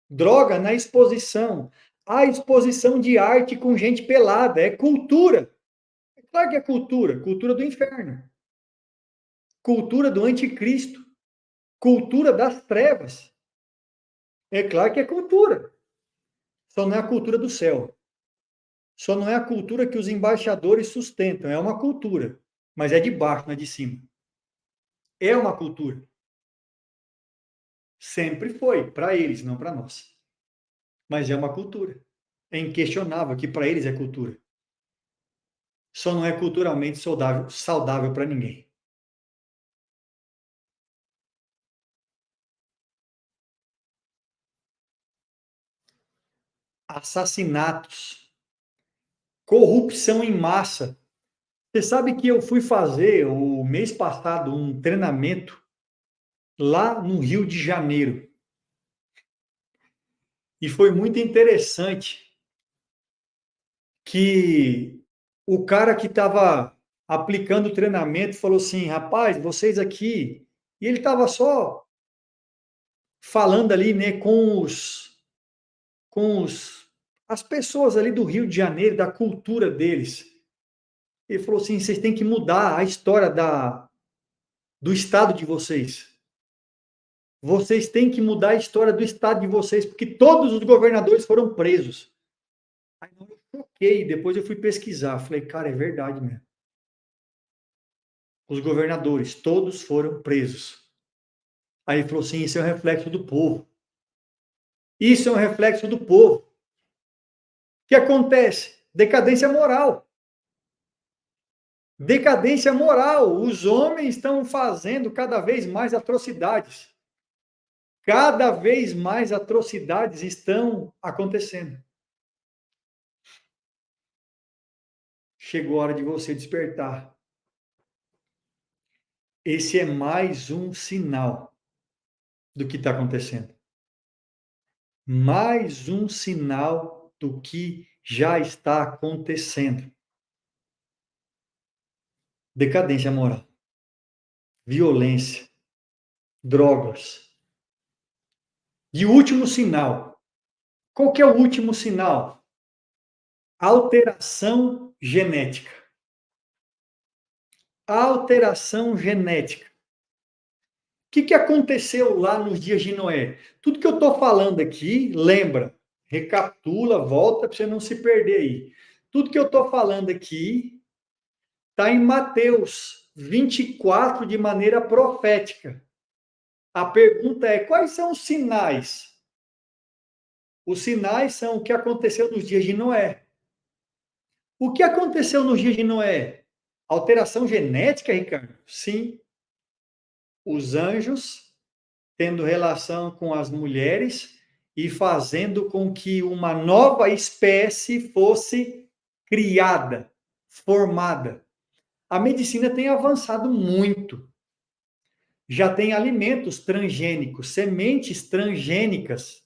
Droga na exposição. A exposição de arte com gente pelada. É cultura. É claro que é cultura. Cultura do inferno. Cultura do anticristo. Cultura das trevas. É claro que é cultura. Só não é a cultura do céu. Só não é a cultura que os embaixadores sustentam. É uma cultura. Mas é de baixo, não é de cima. É uma cultura. Sempre foi. Para eles, não para nós. Mas é uma cultura. É inquestionável que para eles é cultura. Só não é culturalmente saudável para ninguém. assassinatos, corrupção em massa. Você sabe que eu fui fazer o mês passado um treinamento lá no Rio de Janeiro e foi muito interessante que o cara que estava aplicando o treinamento falou assim: rapaz, vocês aqui. E ele estava só falando ali, né, as pessoas ali do Rio de Janeiro, da cultura deles. Ele falou assim: vocês têm que mudar a história do estado de vocês. Vocês têm que mudar a história do estado de vocês, porque todos os governadores foram presos. Aí eu choquei, depois eu fui pesquisar. Falei, cara, é verdade mesmo. Os governadores, todos foram presos. Aí ele falou assim: isso é um reflexo do povo. Isso é um reflexo do povo. O que acontece? Decadência moral. Decadência moral. Os homens estão fazendo cada vez mais atrocidades. Cada vez mais atrocidades estão acontecendo. Chegou a hora de você despertar. Esse é mais um sinal do que está acontecendo. Mais um sinal do que já está acontecendo. Decadência moral, violência, drogas. E o último sinal. Qual que é o último sinal? Alteração genética. Alteração genética. O que aconteceu lá nos dias de Noé? Tudo que eu estou falando aqui, lembra, recapitula, volta para você não se perder aí. Tudo que eu estou falando aqui está em Mateus 24 de maneira profética. A pergunta é: quais são os sinais? Os sinais são o que aconteceu nos dias de Noé. O que aconteceu nos dias de Noé? Alteração genética, Ricardo? Sim. Os anjos tendo relação com as mulheres e fazendo com que uma nova espécie fosse criada, formada. A medicina tem avançado muito. Já tem alimentos transgênicos, sementes transgênicas.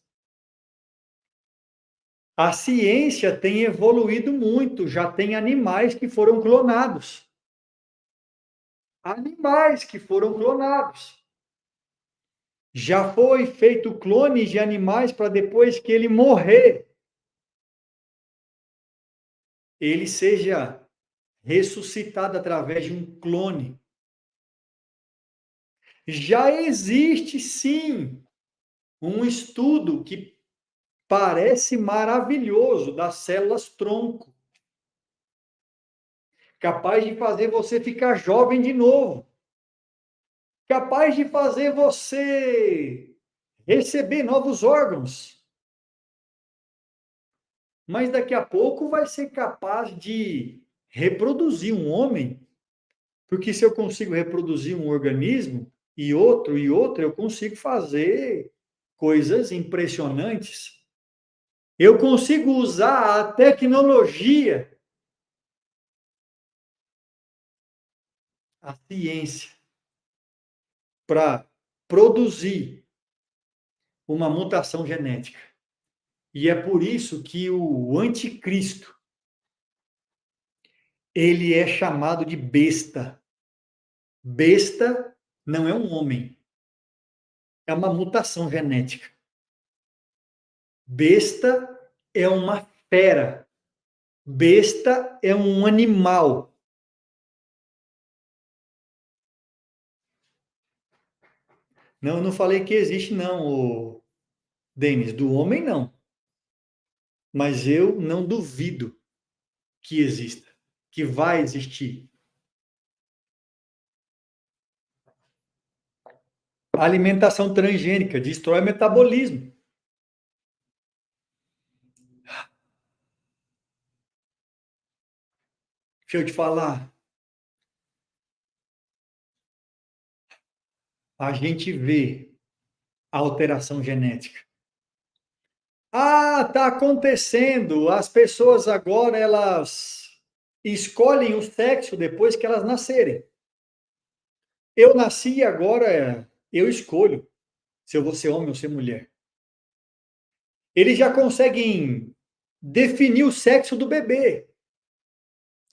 A ciência tem evoluído muito, já tem animais que foram clonados. Animais que foram clonados. Já foi feito clones de animais para depois que ele morrer, ele seja ressuscitado através de um clone. Já existe, sim, um estudo que parece maravilhoso das células tronco, capaz de fazer você ficar jovem de novo, capaz de fazer você receber novos órgãos. Mas daqui a pouco vai ser capaz de reproduzir um homem, porque se eu consigo reproduzir um organismo e outro, eu consigo fazer coisas impressionantes. Eu consigo usar a tecnologia, a ciência, para produzir uma mutação genética. E é por isso que o anticristo, ele é chamado de besta. Besta não é um homem, é uma mutação genética. Besta é uma fera. Besta é um animal. Não, eu não falei que existe, não, Denis. Do homem, não. Mas eu não duvido que exista, que vai existir. A alimentação transgênica destrói o metabolismo. Deixa eu te falar. A gente vê a alteração genética. Ah, está acontecendo. As pessoas agora elas escolhem o sexo depois que elas nascerem. Eu nasci agora eu escolho se eu vou ser homem ou ser mulher. Eles já conseguem definir o sexo do bebê.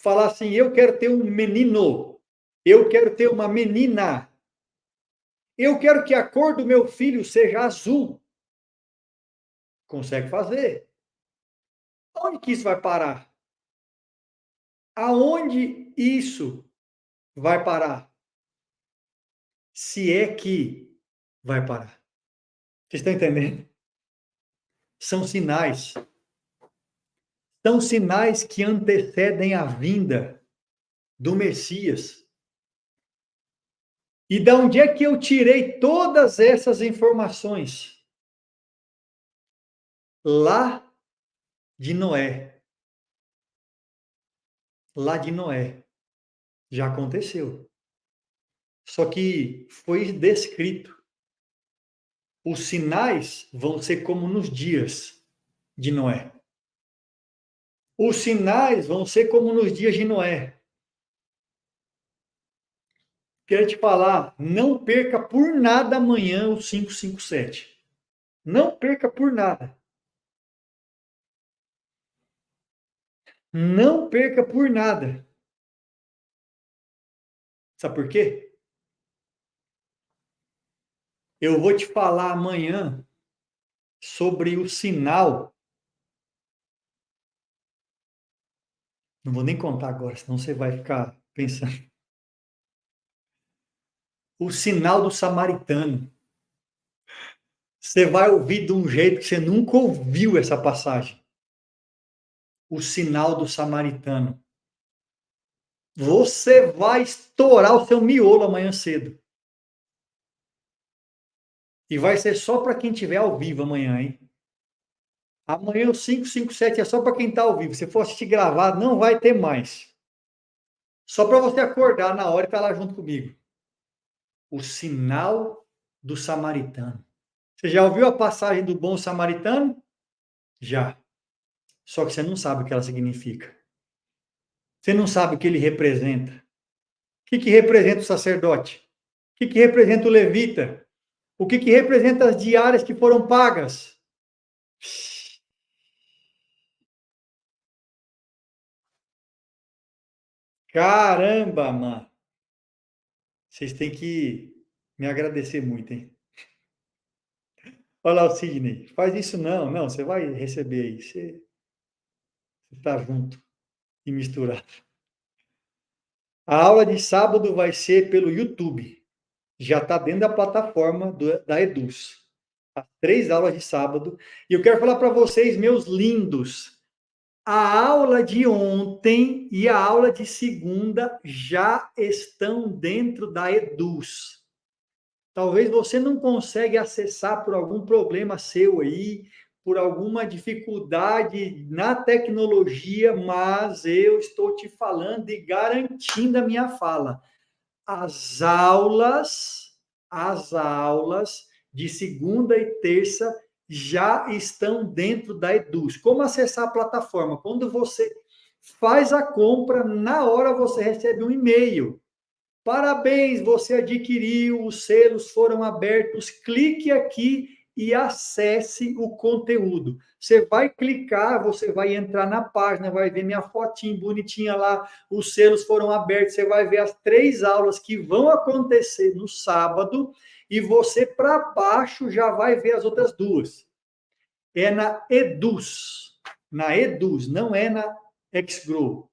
Falar assim, eu quero ter um menino, eu quero ter uma menina, eu quero que a cor do meu filho seja azul. Consegue fazer. Onde que isso vai parar? Aonde isso vai parar? Se é que vai parar. Vocês estão entendendo? São sinais. São sinais que antecedem a vinda do Messias. E da onde é que eu tirei todas essas informações? Lá de Noé. Lá de Noé. Já aconteceu. Só que foi descrito. Os sinais vão ser como nos dias de Noé. Os sinais vão ser como nos dias de Noé. Quero te falar, não perca por nada amanhã o 557. Não perca por nada. Não perca por nada. Sabe por quê? Eu vou te falar amanhã sobre o sinal. Não vou nem contar agora, senão você vai ficar pensando. O sinal do samaritano. Você vai ouvir de um jeito que você nunca ouviu essa passagem. O sinal do samaritano. Você vai estourar o seu miolo amanhã cedo. E vai ser só para quem estiver ao vivo amanhã, hein? Amanhã o 557 é só para quem está ao vivo. Se for assistir gravado, não vai ter mais. Só para você acordar na hora e estar lá junto comigo. O sinal do samaritano. Você já ouviu a passagem do bom samaritano? Já. Só que você não sabe o que ela significa. Você não sabe o que ele representa. O que representa o sacerdote? O que representa o levita? O que representa as diárias que foram pagas? Caramba, mano. Vocês têm que me agradecer muito, hein? Olha lá o Sidney. Faz isso não, não, você vai receber aí. Você está junto e misturado. A aula de sábado vai ser pelo YouTube. Já está dentro da plataforma da Eduz. As 3 aulas de sábado. E eu quero falar para vocês, meus lindos, a aula de ontem e a aula de segunda já estão dentro da Eduz. Talvez você não consiga acessar por algum problema seu aí, por alguma dificuldade na tecnologia, mas eu estou te falando e garantindo a minha fala. As aulas de segunda e terça já estão dentro da Eduz. Como acessar a plataforma? Quando você faz a compra, na hora você recebe um e-mail. Parabéns, você adquiriu, os selos foram abertos. Clique aqui e acesse o conteúdo. Você vai clicar, você vai entrar na página, vai ver minha fotinha bonitinha lá, os selos foram abertos, você vai ver as 3 aulas que vão acontecer no sábado e você para baixo já vai ver as outras 2. É na Eduz, não é na Xgrow.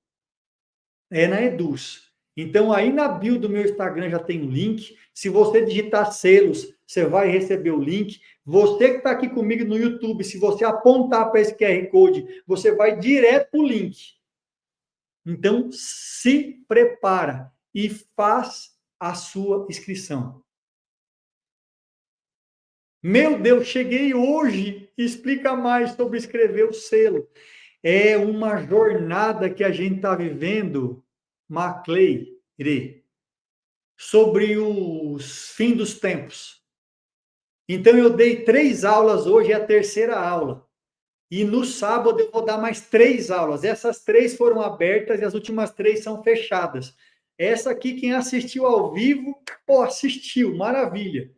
É na Eduz. Então, aí na bio do meu Instagram já tem o link. Se você digitar selos, você vai receber o link. Você que está aqui comigo no YouTube, se você apontar para esse QR Code, você vai direto para o link. Então, se prepara e faz a sua inscrição. Meu Deus, cheguei hoje. Explica mais sobre escrever o selo. É uma jornada que a gente está vivendo, Macleire, sobre os fins dos tempos. Então, eu dei 3 aulas hoje, é a terceira aula. E no sábado eu vou dar mais 3 aulas. Essas 3 foram abertas e as últimas 3 são fechadas. Essa aqui, quem assistiu ao vivo, pô, assistiu, maravilha.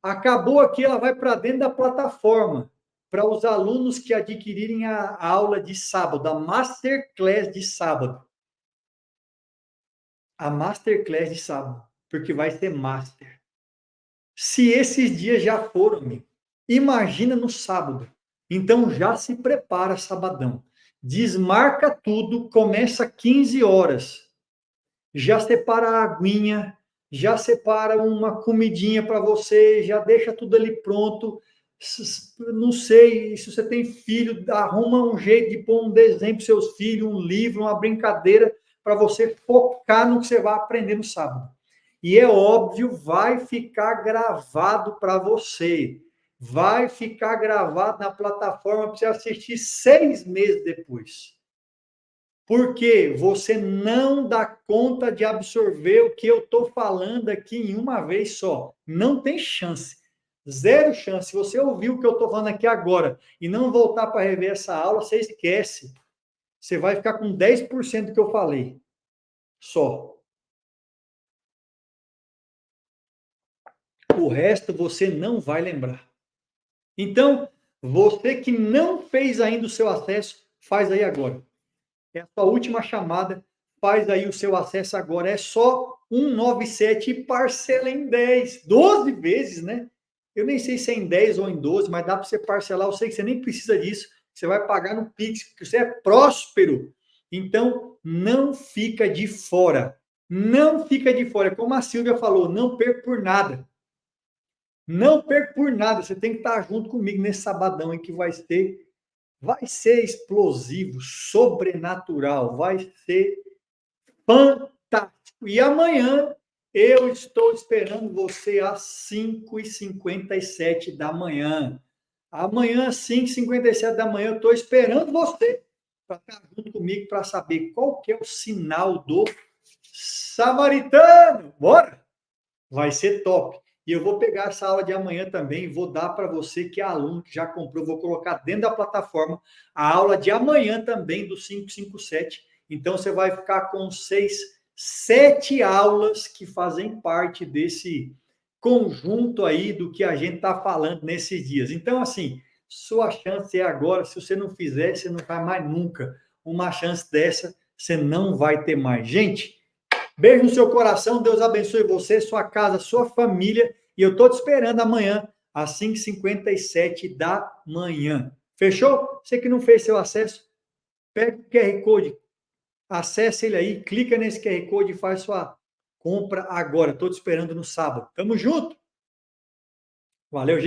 Acabou aqui, ela vai para dentro da plataforma, para os alunos que adquirirem a aula de sábado, a Masterclass de sábado. A Masterclass de sábado, porque vai ser Master. Se esses dias já foram, amigo, imagina no sábado. Então já se prepara sabadão. Desmarca tudo, começa 15 horas. Já separa a aguinha, já separa uma comidinha para você, já deixa tudo ali pronto. Não sei, se você tem filho, arruma um jeito de pôr um desenho para seus filhos, um livro, uma brincadeira, para você focar no que você vai aprender no sábado. E é óbvio, vai ficar gravado para você. Vai ficar gravado na plataforma para você assistir 6 meses depois. Porque você não dá conta de absorver o que eu estou falando aqui em uma vez só. Não tem chance. Zero chance. Se você ouvir o que eu estou falando aqui agora e não voltar para rever essa aula, você esquece. Você vai ficar com 10% do que eu falei. Só. O resto você não vai lembrar. Então, você que não fez ainda o seu acesso, faz aí agora. É a sua última chamada, faz aí o seu acesso agora. É só 197 e parcela em 10, 12 vezes, né? Eu nem sei se é em 10 ou em 12, mas dá para você parcelar. Eu sei que você nem precisa disso. Você vai pagar no Pix, porque você é próspero. Então, não fica de fora. Não fica de fora. Como a Silvia falou, não perca por nada. Não perca por nada. Você tem que estar junto comigo nesse sabadão em que vai ser explosivo, sobrenatural, vai ser fantástico. E amanhã eu estou esperando você às 5h57 da manhã. Amanhã, às 5h57 da manhã, eu estou esperando você para estar junto comigo para saber qual que é o sinal do samaritano. Bora! Vai ser top. E eu vou pegar essa aula de amanhã também e vou dar para você que é aluno, que já comprou, vou colocar dentro da plataforma a aula de amanhã também do 557. Então você vai ficar com 7 aulas que fazem parte desse conjunto aí do que a gente está falando nesses dias. Então, assim, sua chance é agora. Se você não fizer, você não vai mais nunca. Uma chance dessa, você não vai ter mais. Gente, beijo no seu coração, Deus abençoe você, sua casa, sua família. E eu estou te esperando amanhã, às 5h57 da manhã. Fechou? Você que não fez seu acesso, pega o QR Code, acesse ele aí, clica nesse QR Code e faz sua compra agora. Estou te esperando no sábado. Tamo junto? Valeu, gente.